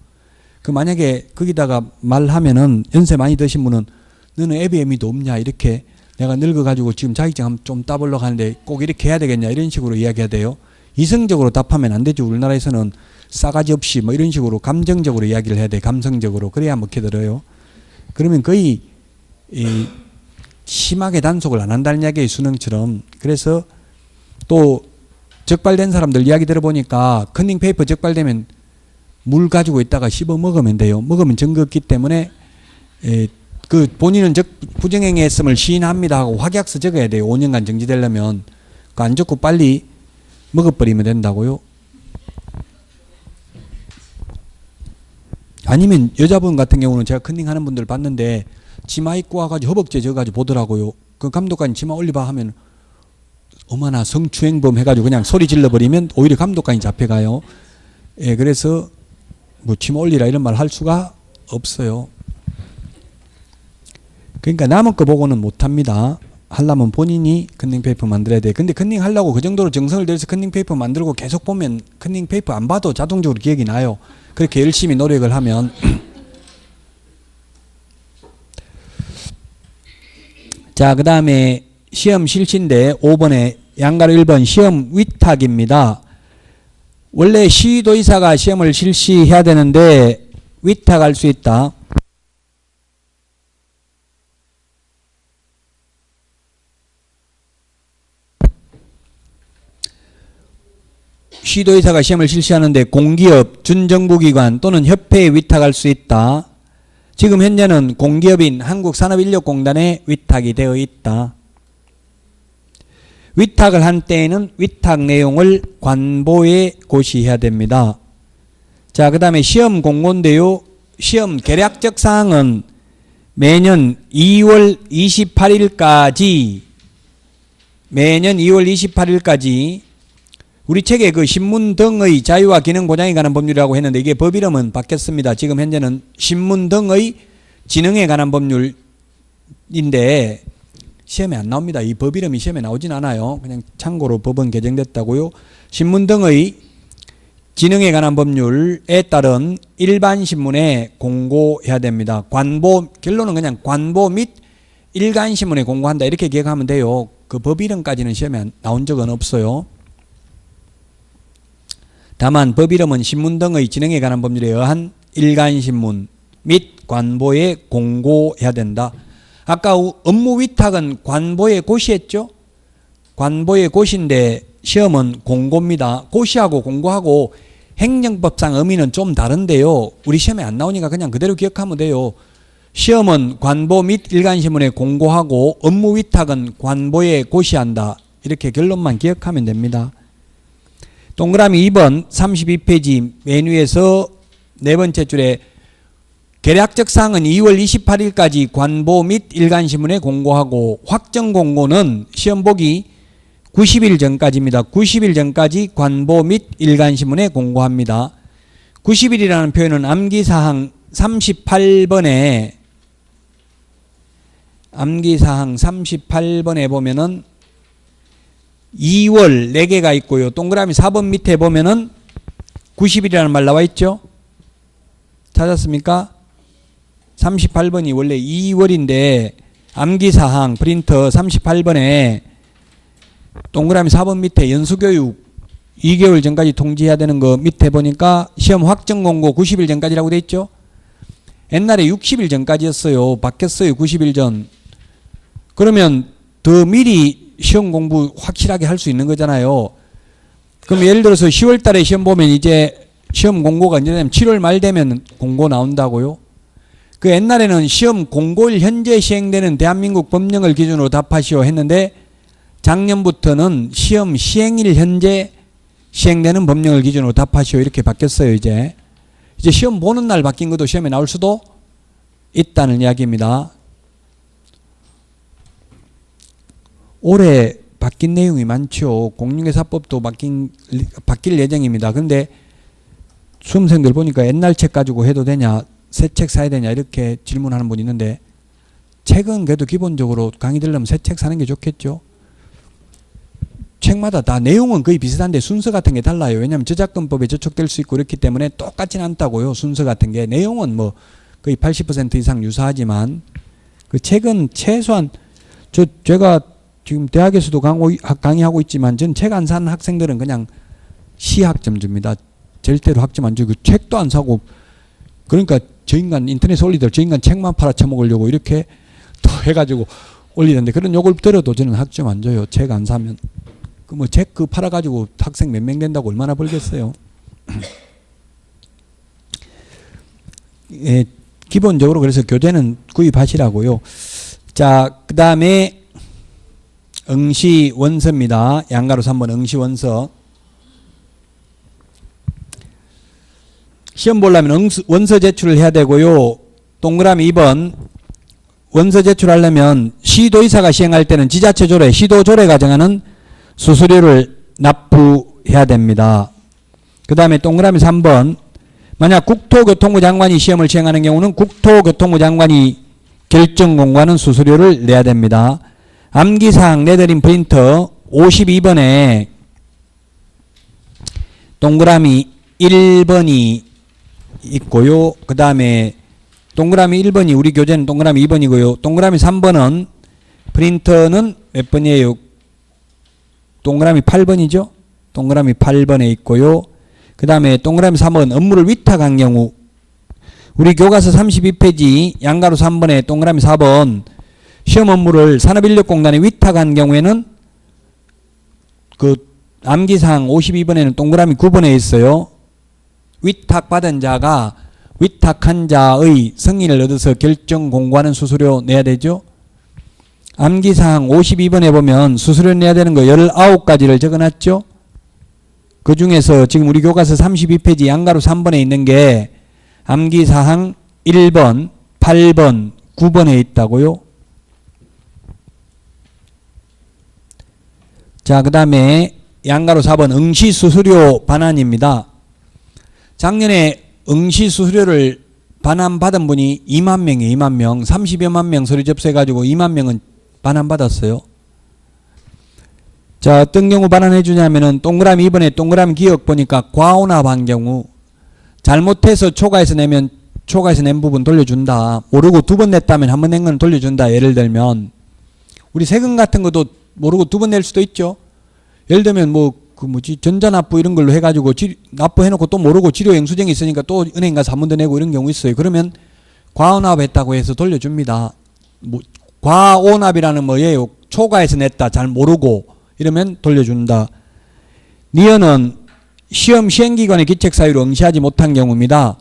그 만약에 거기다가 말하면은 연세 많이 드신 분은 너는 ABM이도 없냐 이렇게 내가 늙어가지고 지금 자격증 좀 따보려고 하는데 꼭 이렇게 해야 되겠냐 이런 식으로 이야기해야 돼요. 이성적으로 답하면 안 되죠. 우리나라에서는 싸가지 없이 뭐 이런 식으로 감정적으로 이야기를 해야 돼. 감성적으로. 그래야 먹혀들어요. 그러면 거의 심하게 단속을 안 한다는 이야기예요. 수능처럼. 그래서 또 적발된 사람들 이야기 들어보니까 커닝페이퍼 적발되면 물 가지고 있다가 씹어 먹으면 돼요. 먹으면 증거 없기 때문에 그 본인은 부정행위 했음을 시인합니다 하고 확약서 적어야 돼요. 5년간 정지되려면. 그 안 적고 빨리 먹어버리면 된다고요. 아니면 여자분 같은 경우는 제가 컨닝하는 분들 봤는데 치마 입고 와가지고 허벅지에 져가지고 보더라고요. 그 감독관이 치마 올리봐 하면 어머나 성추행범 해가지고 그냥 소리 질러버리면 오히려 감독관이 잡혀가요. 예, 그래서 뭐 치마 올리라 이런 말 할 수가 없어요. 그러니까 남은 거 보고는 못합니다. 하려면 본인이 컨닝페이퍼 만들어야 돼. 근데 컨닝 하려고 그 정도로 정성을 들여서 컨닝페이퍼 만들고 계속 보면 컨닝페이퍼 안 봐도 자동적으로 기억이 나요. 그렇게 열심히 노력을 하면. 자, 그 다음에 시험 실시인데 5번에 양가로 1번 시험 위탁입니다. 원래 시도의사가 시험을 실시해야 되는데 위탁할 수 있다. 시도의사가 시험을 실시하는데 공기업, 준정부기관 또는 협회에 위탁할 수 있다. 지금 현재는 공기업인 한국산업인력공단에 위탁이 되어 있다. 위탁을 한 때에는 위탁 내용을 관보에 고시해야 됩니다. 자, 그 다음에 시험 공고인데요. 시험 계략적 사항은 매년 2월 28일까지 우리 책에 그 신문 등의 자유와 기능 보장에 관한 법률이라고 했는데 이게 법 이름은 바뀌었습니다. 지금 현재는 신문 등의 지능에 관한 법률인데 시험에 안 나옵니다. 이 법 이름이 시험에 나오진 않아요. 그냥 참고로 법은 개정됐다고요. 신문 등의 지능에 관한 법률에 따른 일반 신문에 공고해야 됩니다. 관보, 결론은 그냥 관보 및 일간 신문에 공고한다 이렇게 기억하면 돼요. 그 법 이름까지는 시험에 나온 적은 없어요. 다만 법 이름은 신문 등의 지능에 관한 법률에 의한 일간신문 및 관보에 공고해야 된다. 아까 업무 위탁은 관보에 고시했죠? 관보에 고시인데 시험은 공고입니다. 고시하고 공고하고 행정법상 의미는 좀 다른데요. 우리 시험에 안 나오니까 그냥 그대로 기억하면 돼요. 시험은 관보 및 일간신문에 공고하고 업무 위탁은 관보에 고시한다. 이렇게 결론만 기억하면 됩니다. 동그라미 2번 32페이지 메뉴에서 네 번째 줄에 계략적 사항은 2월 28일까지 관보 및 일간신문에 공고하고 확정 공고는 시험 보기 90일 전까지입니다. 90일 전까지 관보 및 일간신문에 공고합니다. 90일이라는 표현은 암기사항 38번에 보면은 2월 4개가 있고요. 동그라미 4번 밑에 보면은 90일이라는 말 나와 있죠? 찾았습니까? 38번이 원래 2월인데 암기사항 프린터 38번에 동그라미 4번 밑에 연수교육 2개월 전까지 통지해야 되는 거 밑에 보니까 시험 확정 공고 90일 전까지라고 돼 있죠? 옛날에 60일 전까지였어요. 바뀌었어요. 90일 전. 그러면 더 미리 시험 공부 확실하게 할 수 있는 거잖아요. 그럼 예를 들어서 10월 달에 시험 보면 이제 시험 공고가 이제 되면 7월 말 되면 공고 나온다고요. 그 옛날에는 시험 공고일 현재 시행되는 대한민국 법령을 기준으로 답하시오 했는데 작년부터는 시험 시행일 현재 시행되는 법령을 기준으로 답하시오 이렇게 바뀌었어요. 이제 시험 보는 날 바뀐 것도 시험에 나올 수도 있다는 이야기입니다. 올해 바뀐 내용이 많죠. 공인중개사법도 바뀔 예정입니다. 그런데 수험생들 보니까 옛날 책 가지고 해도 되냐, 새 책 사야 되냐 이렇게 질문하는 분이 있는데 책은 그래도 기본적으로 강의 들으려면 새 책 사는 게 좋겠죠. 책마다 다 내용은 거의 비슷한데 순서 같은 게 달라요. 왜냐하면 저작권법에 저촉될 수 있고 그렇기 때문에 똑같지는 않다고요. 순서 같은 게. 내용은 뭐 거의 80% 이상 유사하지만 그 책은 최소한 제가 지금 대학에서도 강의하고 있지만 전 책 안 사는 학생들은 그냥 시학점 줍니다. 절대로 학점 안 주고 책도 안 사고 그러니까 저 인간 인터넷에 올리더라도 저 인간 책만 팔아쳐먹으려고 이렇게 또 해가지고 올리는데 그런 욕을 들어도 저는 학점 안 줘요. 책 안 사면. 그 뭐 책 그 팔아가지고 학생 몇 명 된다고 얼마나 벌겠어요. 예, 기본적으로 그래서 교재는 구입하시라고요. 자, 그 다음에 응시 원서입니다. 양가로 3번 응시 원서. 시험 보려면 원서 제출을 해야 되고요. 동그라미 2번 원서 제출하려면 시도의사가 시행할 때는 지자체 조례, 시도 조례 가정하는 수수료를 납부해야 됩니다. 그 다음에 동그라미 3번 만약 국토교통부 장관이 시험을 시행하는 경우는 국토교통부 장관이 결정 공고하는 수수료를 내야 됩니다. 암기사항 내드린 프린터 52번에 동그라미 1번이 있고요. 그 다음에 동그라미 1번이 우리 교재는 동그라미 2번이고요. 동그라미 3번은 프린터는 몇 번이에요? 동그라미 8번이죠? 동그라미 8번에 있고요. 그 다음에 동그라미 3번 업무를 위탁한 경우 우리 교과서 32페이지 양가로 3번에 동그라미 4번 시험 업무를 산업인력공단에 위탁한 경우에는 그 암기사항 52번에는 동그라미 9번에 있어요. 위탁받은 자가 위탁한 자의 승인을 얻어서 결정 공고하는 수수료 내야 되죠. 암기사항 52번에 보면 수수료 내야 되는 거 19가지를 적어놨죠. 그 중에서 지금 우리 교과서 32페이지 양가로 3번에 있는 게 암기사항 1번, 8번, 9번에 있다고요. 자, 그 다음에 양가로 4번 응시 수수료 반환입니다. 작년에 응시 수수료를 반환받은 분이 2만 명이에요. 2만 명. 30여만 명 서류 접수해가지고 2만 명은 반환받았어요. 자, 어떤 경우 반환해 주냐면은 동그라미 2번에 동그라미 기억 보니까 과오납한 경우 잘못해서 초과해서 내면 초과해서 낸 부분 돌려준다. 모르고 두 번 냈다면 한 번 낸 건 돌려준다. 예를 들면 우리 세금 같은 것도 모르고 두 번 낼 수도 있죠. 예를 들면 뭐 그 뭐지 전자납부 이런 걸로 해가지고 납부해놓고 또 모르고 지료영수증이 있으니까 또 은행 가서 한 번 더 내고 이런 경우 있어요. 그러면 과오납했다고 해서 돌려줍니다. 뭐 과오납이라는 뭐예요? 초과해서 냈다. 잘 모르고 이러면 돌려준다. 니은은 시험 시행기관의 기책사유로 응시하지 못한 경우입니다.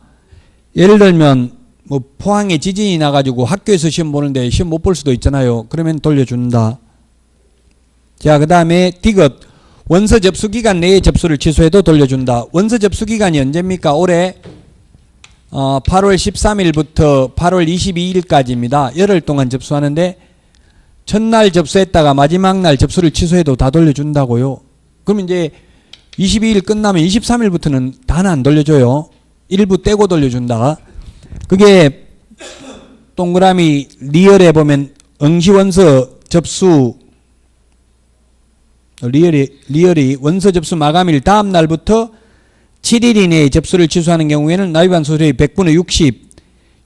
예를 들면 뭐 포항에 지진이 나가지고 학교에서 시험 보는데 시험 못 볼 수도 있잖아요. 그러면 돌려준다. 자, 그 다음에 디귿 원서 접수 기간 내에 접수를 취소해도 돌려준다. 원서 접수 기간이 언제입니까? 올해 8월 13일부터 8월 22일까지입니다. 열흘 동안 접수하는데 첫날 접수했다가 마지막 날 접수를 취소해도 다 돌려준다고요. 그럼 이제 22일 끝나면 23일부터는 다는 안 돌려줘요. 일부 떼고 돌려준다. 그게 동그라미 리얼에 보면 응시원서 접수 리얼이 원서 접수 마감일 다음 날부터 7일 이내에 접수를 취소하는 경우에는 납입한 수수료의 100분의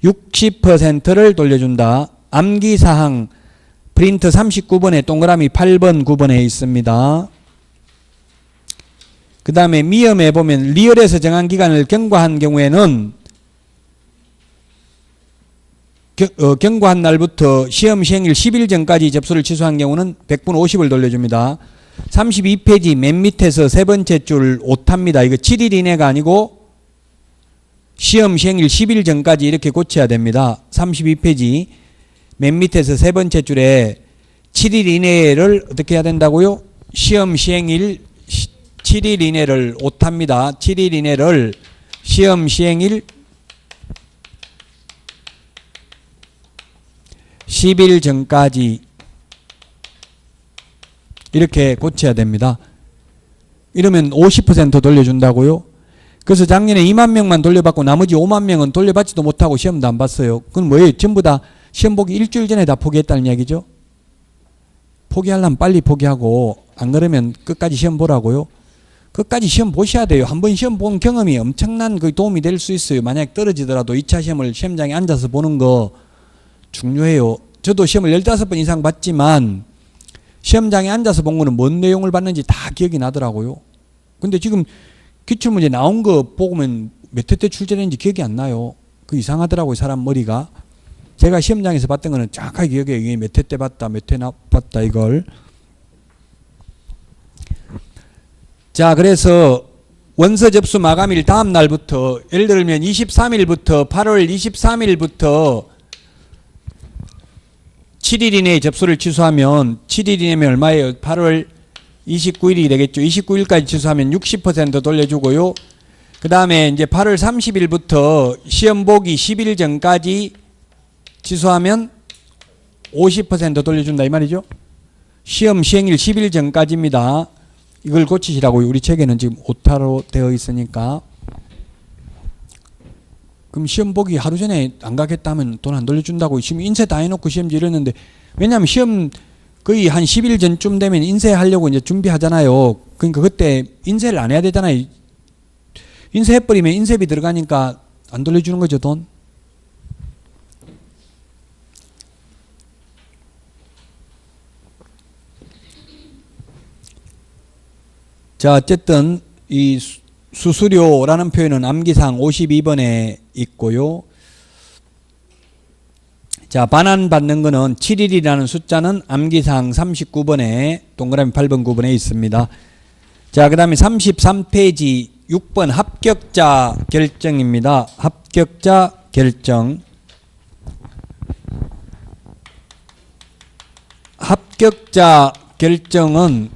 60%를 돌려준다. 암기사항 프린트 39번에 동그라미 8번 9번에 있습니다. 그 다음에 미음에 보면 리얼에서 정한 기간을 경과한 경우에는 경과한 날부터 시험 시행일 10일 전까지 접수를 취소한 경우는 100분 50을 돌려줍니다. 32페이지 맨 밑에서 세 번째 줄 오타입니다. 이거 7일 이내가 아니고 시험 시행일 10일 전까지 이렇게 고쳐야 됩니다. 32페이지 맨 밑에서 세 번째 줄에 7일 이내를 어떻게 해야 된다고요? 시험 시행일 7일 이내를 오타입니다. 7일 이내를 시험 시행일 10일 전까지 이렇게 고쳐야 됩니다. 이러면 50% 돌려준다고요? 그래서 작년에 2만 명만 돌려받고 나머지 5만 명은 돌려받지도 못하고 시험도 안 봤어요. 그건 뭐예요? 전부 다 시험 보기 일주일 전에 다 포기했다는 이야기죠. 포기하려면 빨리 포기하고 안 그러면 끝까지 시험 보라고요. 끝까지 시험 보셔야 돼요. 한번 시험 본 경험이 엄청난 그 도움이 될 수 있어요. 만약 떨어지더라도 2차 시험을 시험장에 앉아서 보는 거 중요해요. 저도 시험을 15번 이상 봤지만 시험장에 앉아서 본 거는 뭔 내용을 봤는지 다 기억이 나더라고요. 근데 지금 기출문제 나온 거 보면 몇 회 때 출제했는지 기억이 안 나요. 그 이상하더라고요. 사람 머리가. 제가 시험장에서 봤던 거는 정확하게 기억해요. 이게 몇 회 때 봤다, 몇 회 봤다 이걸. 자, 그래서 원서 접수 마감일 다음 날부터 예를 들면 23일부터 8월 23일부터 7일 이내에 접수를 취소하면 7일 이내면 얼마예요? 8월 29일이 되겠죠. 29일까지 취소하면 60% 돌려주고요. 그 다음에 이제 8월 30일부터 시험 보기 10일 전까지 취소하면 50% 돌려준다 이 말이죠. 시험 시행일 10일 전까지입니다. 이걸 고치시라고요. 우리 책에는 지금 오타로 되어 있으니까. 그럼 시험 보기 하루 전에 안 가겠다 하면 돈 안 돌려준다고 지금 인쇄 다 해놓고 시험지 이랬는데, 왜냐하면 시험 거의 한 10일 전쯤 되면 인쇄하려고 이제 준비하잖아요. 그러니까 그때 인쇄를 안 해야 되잖아요. 인쇄해버리면 인쇄비 들어가니까 안 돌려주는 거죠, 돈. 자, 어쨌든 이 수수료라는 표현은 암기사항 52번에 있고요. 자, 반환받는 거는 7일이라는 숫자는 암기사항 39번에 동그라미 8번 9번에 있습니다. 자, 그 다음에 33페이지 6번 합격자 결정입니다. 합격자 결정. 합격자 결정은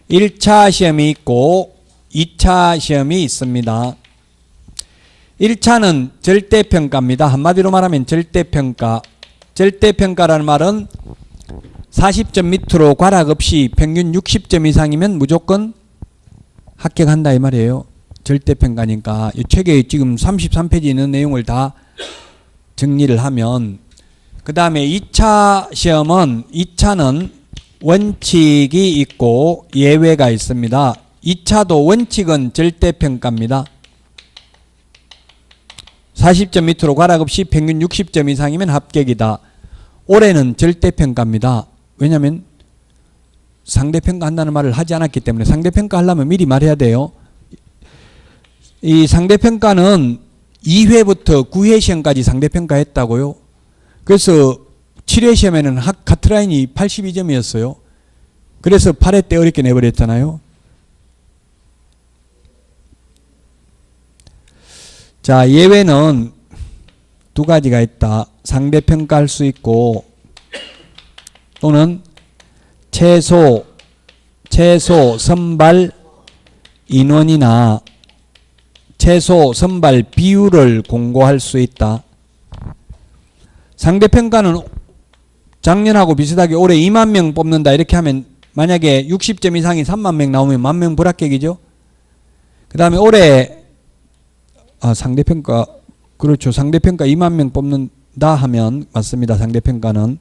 1차 시험이 있고 2차 시험이 있습니다. 1차는 절대평가입니다. 한마디로 말하면 절대평가. 절대평가라는 말은 40점 밑으로 과락 없이 평균 60점 이상이면 무조건 합격한다 이 말이에요. 절대평가니까 이 책에 지금 33페이지 있는 내용을 다 정리를 하면, 그 다음에 2차 시험은 2차는 원칙이 있고 예외가 있습니다. 2차도 원칙은 절대평가입니다. 40점 밑으로 과락 없이 평균 60점 이상이면 합격이다. 올해는 절대평가입니다. 왜냐하면 상대평가 한다는 말을 하지 않았기 때문에, 상대평가 하려면 미리 말해야 돼요. 이 상대평가는 2회부터 9회 시험까지 상대평가 했다고요. 그래서 7회 시험에는 카트라인이 82점이었어요. 그래서 8회 때 어렵게 내버렸잖아요. 자, 예외는 두 가지가 있다. 상대평가할 수 있고 또는 최소 선발 인원이나 최소 선발 비율을 공고할 수 있다. 상대평가는 작년하고 비슷하게 올해 2만 명 뽑는다 이렇게 하면, 만약에 60점 이상이 3만 명 나오면 1만 명 불합격이죠. 그 다음에 올해 상대평가, 그렇죠. 상대평가 2만 명 뽑는다 하면 맞습니다. 상대평가는.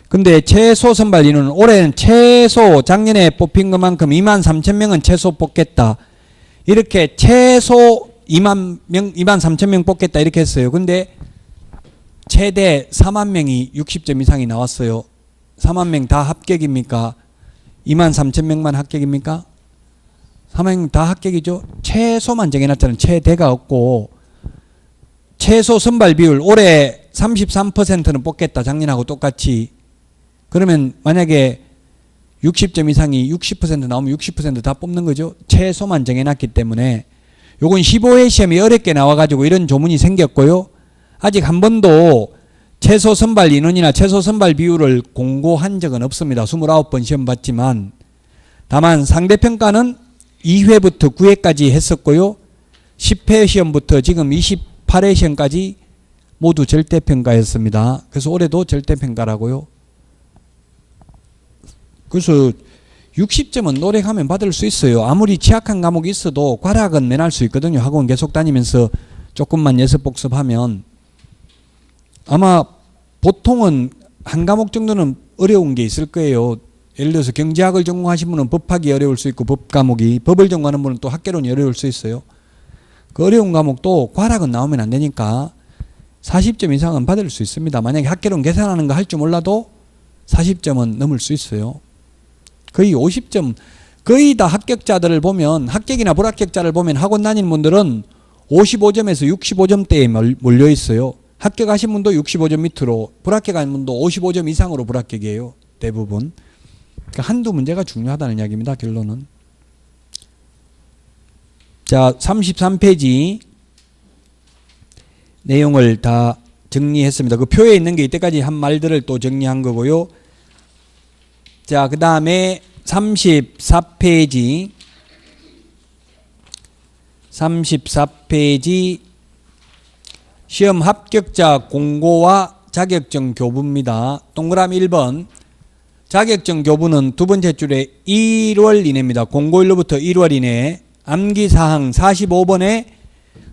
근데 최소 선발 인원은 올해는 최소 작년에 뽑힌 것만큼 23,000명은 최소 뽑겠다. 이렇게 최소 23,000명 뽑겠다 이렇게 했어요. 근데 최대 4만 명이 60점 이상이 나왔어요. 4만 명 다 합격입니까? 23,000명만 합격입니까? 4만 명 다 합격이죠. 최소만 정해놨잖아요. 최대가 없고. 최소 선발 비율 올해 33%는 뽑겠다. 작년하고 똑같이. 그러면 만약에 60점 이상이 60% 나오면 60% 다 뽑는 거죠. 최소만 정해놨기 때문에. 요건 15회 시험이 어렵게 나와가지고 이런 조문이 생겼고요. 아직 한 번도 최소 선발 인원이나 최소 선발 비율을 공고한 적은 없습니다. 29번 시험 봤지만. 다만 상대평가는 2회부터 9회까지 했었고요. 10회 시험부터 지금 28회 시험까지 모두 절대평가였습니다. 그래서 올해도 절대평가라고요. 그래서 60점은 노력하면 받을 수 있어요. 아무리 취약한 과목이 있어도 과락은 면할 수 있거든요. 학원 계속 다니면서 조금만 예습 복습하면. 아마 보통은 한 과목 정도는 어려운 게 있을 거예요. 예를 들어서 경제학을 전공하신 분은 법학이 어려울 수 있고 법 과목이, 법을 전공하는 분은 또 학개론이 어려울 수 있어요. 그 어려운 과목도 과락은 나오면 안 되니까 40점 이상은 받을 수 있습니다. 만약에 학개론 계산하는 거 할 줄 몰라도 40점은 넘을 수 있어요. 거의 50점, 거의 다 합격자들을 보면, 합격이나 불합격자를 보면 학원 다니는 분들은 55점에서 65점대에 몰려 있어요. 합격하신 분도 65점 밑으로, 불합격한 분도 55점 이상으로 불합격이에요. 대부분. 그러니까 한두 문제가 중요하다는 이야기입니다. 결론은. 자, 33페이지 내용을 다 정리했습니다. 그 표에 있는 게 이때까지 한 말들을 또 정리한 거고요. 자, 그 다음에 34페이지 34페이지 시험 합격자 공고와 자격증 교부입니다. 동그라미 1번 자격증 교부는 두 번째 줄에 1월 이내입니다. 공고일로부터 1월 이내에 암기사항 45번에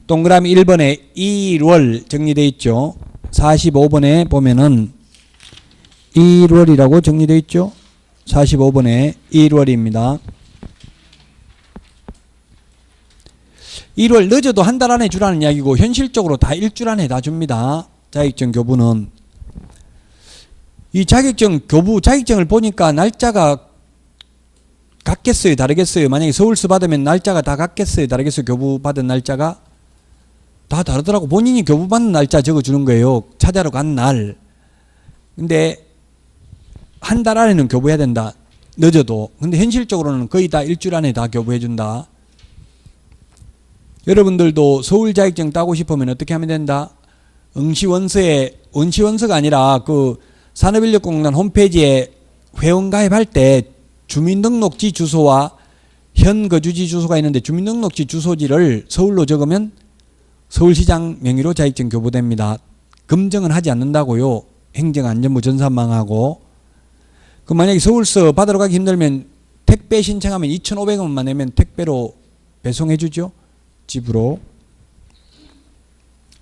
동그라미 1번에 1월 정리되어 있죠. 45번에 보면은 1월이라고 정리되어 있죠. 45번에 1월입니다. 1월 늦어도 한 달 안에 주라는 이야기고 현실적으로 다 일주일 안에 다 줍니다. 자격증 교부는. 이 자격증 교부 자격증을 보니까 날짜가 같겠어요? 다르겠어요? 만약에 서울서 받으면 날짜가 다 같겠어요? 다르겠어요? 교부 받은 날짜가? 다 다르더라고. 본인이 교부 받는 날짜 적어주는 거예요. 찾아러 간 날. 근데 한 달 안에는 교부해야 된다. 늦어도. 근데 현실적으로는 거의 다 일주일 안에 다 교부해 준다. 여러분들도 서울 자격증 따고 싶으면 어떻게 하면 된다? 응시원서에, 응시원서가 아니라 그 산업인력공단 홈페이지에 회원 가입할 때 주민등록지 주소와 현 거주지 주소가 있는데 주민등록지 주소지를 서울로 적으면 서울시장 명의로 자격증 교부됩니다. 검정은 하지 않는다고요. 행정안전부 전산망하고. 그 만약에 서울서 받으러 가기 힘들면 택배 신청하면 2,500원만 내면 택배로 배송해 주죠. 집으로.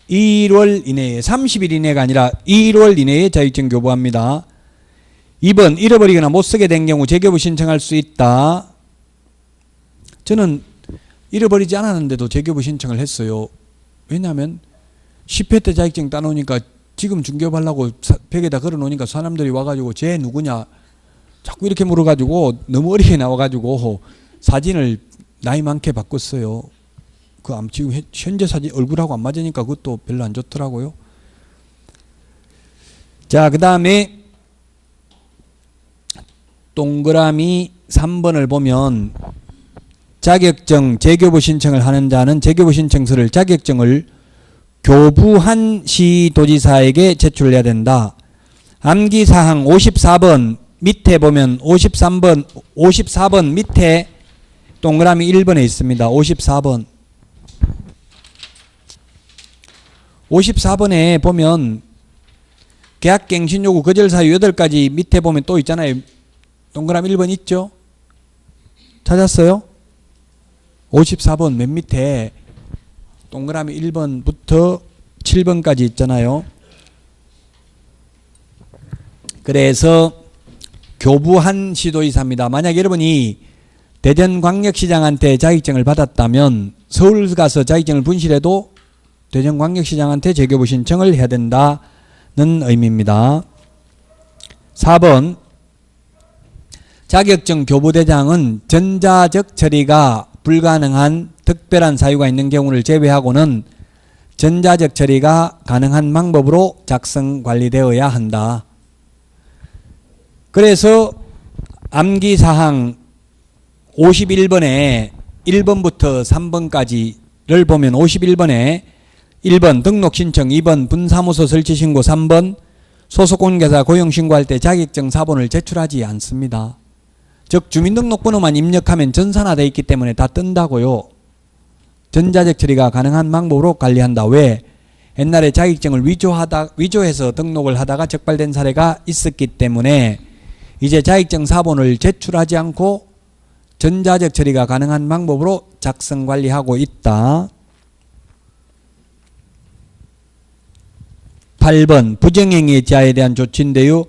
1월 이내에 30일 이내가 아니라 1월 이내에 자격증 교부합니다. 2번 잃어버리거나 못쓰게 된 경우 재교부 신청할 수 있다. 저는 잃어버리지 않았는데도 재교부 신청을 했어요. 왜냐하면 10회 때 자격증 따놓으니까 지금 중개업하려고 벽에다 걸어놓으니까 사람들이 와가지고 쟤 누구냐 자꾸 이렇게 물어가지고 너무 어리게 나와가지고 사진을 나이 많게 바꿨어요. 그 지금 현재 사진 얼굴하고 안 맞으니까 그것도 별로 안 좋더라고요. 자, 그 다음에 동그라미 3번을 보면 자격증 재교부 신청을 하는 자는 재교부 신청서를 자격증을 교부한 시도지사에게 제출해야 된다. 암기사항 54번 밑에 보면 54번 밑에 동그라미 1번에 있습니다. 54번. 54번에 보면 계약갱신요구 거절사유 8가지 밑에 보면 또 있잖아요. 동그라미 1번 있죠? 찾았어요? 54번 맨 밑에 동그라미 1번부터 7번까지 있잖아요. 그래서 교부한 시도지사입니다. 만약 여러분이 대전광역시장한테 자격증을 받았다면 서울 가서 자격증을 분실해도 대전광역시장한테 재교부 신청을 해야 된다는 의미입니다. 4번 자격증 교부대장은 전자적 처리가 불가능한 특별한 사유가 있는 경우를 제외하고는 전자적 처리가 가능한 방법으로 작성 관리되어야 한다. 그래서 암기사항 51번에 1번부터 3번까지를 보면 51번에 1번 등록신청, 2번 분사무소 설치신고, 3번 소속공인중개사 고용신고할 때 자격증 사본을 제출하지 않습니다. 즉 주민등록번호만 입력하면 전산화되어 있기 때문에 다 뜬다고요. 전자적 처리가 가능한 방법으로 관리한다. 왜? 옛날에 자격증을 위조해서 등록을 하다가 적발된 사례가 있었기 때문에 이제 자격증 사본을 제출하지 않고 전자적 처리가 가능한 방법으로 작성 관리하고 있다. 8번 부정행위의 자에 대한 조치인데요.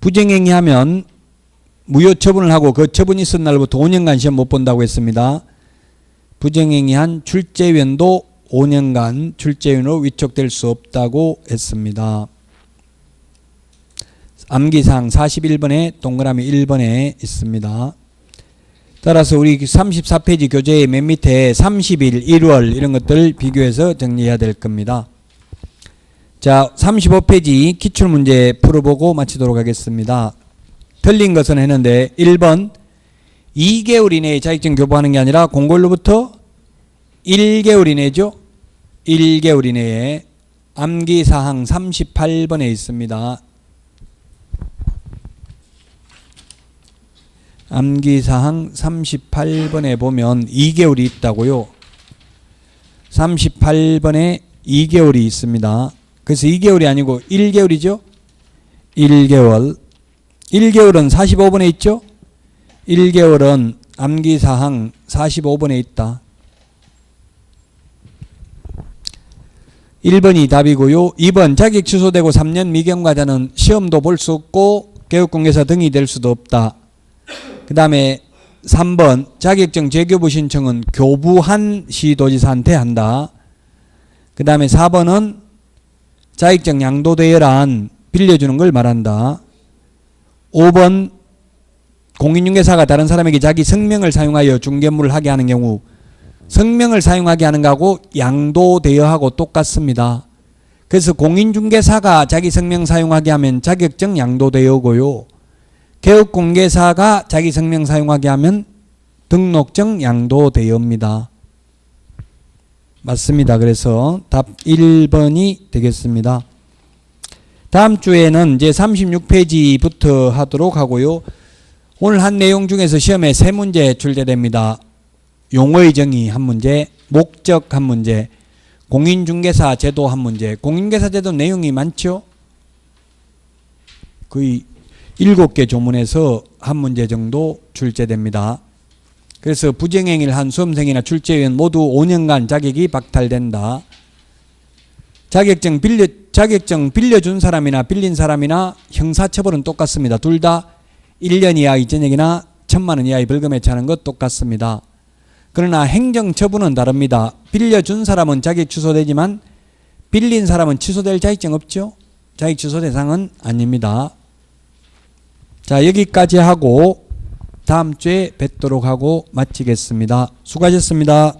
부정행위 하면 무효 처분을 하고 그 처분이 있은 날부터 5년간 시험 못 본다고 했습니다. 부정행위한 출제위원도 5년간 출제위원으로 위촉될 수 없다고 했습니다. 암기사항 41번에 동그라미 1번에 있습니다. 따라서 우리 34페이지 교재의 맨 밑에 30일, 1월 이런 것들을 비교해서 정리해야 될 겁니다. 자, 35페이지 기출문제 풀어보고 마치도록 하겠습니다. 틀린 것은 했는데 1번 2개월 이내에 자격증 교부하는 게 아니라 공고일로부터 1개월 이내죠. 1개월 이내에 암기사항 38번에 있습니다. 암기사항 38번에 보면 2개월이 있다고요. 38번에 2개월이 있습니다. 그래서 2개월이 아니고 1개월이죠. 1개월. 1개월은 45번에 있죠. 1개월은 암기사항 45번에 있다. 1번이 답이고요. 2번 자격 취소되고 3년 미경과자는 시험도 볼 수 없고 교육공개사 등이 될 수도 없다. 그 다음에 3번 자격증 재교부 신청은 교부한 시도지사한테 한다. 그 다음에 4번은 자격증 양도대여란 빌려주는 걸 말한다. 5번 공인중개사가 다른 사람에게 자기 성명을 사용하여 중개물을 하게 하는 경우 성명을 사용하게 하는 거하고 양도대여하고 똑같습니다. 그래서 공인중개사가 자기 성명 사용하게 하면 자격증 양도대여고요. 개업공개사가 자기 성명 사용하게 하면 등록증 양도대여입니다. 맞습니다. 그래서 답 1번이 되겠습니다. 다음 주에는 이제 36페이지부터 하도록 하고요. 오늘 한 내용 중에서 시험에 3문제 출제됩니다. 용어의 정의 한 문제, 목적 한 문제, 공인중개사 제도 한 문제. 공인중개사 제도 내용이 많죠? 거의 7개 조문에서 한 문제 정도 출제됩니다. 그래서 부정행위를 한 수험생이나 출제위원 모두 5년간 자격이 박탈된다. 자격증 빌려준 사람이나 빌린 사람이나 형사처벌은 똑같습니다. 둘 다 1년 이하의 전역이나 1,000만 원 이하의 벌금에 처하는 것 똑같습니다. 그러나 행정처분은 다릅니다. 빌려준 사람은 자격 취소되지만 빌린 사람은 취소될 자격증 없죠? 자격 취소 대상은 아닙니다. 자, 여기까지 하고 다음 주에 뵙도록 하고 마치겠습니다. 수고하셨습니다.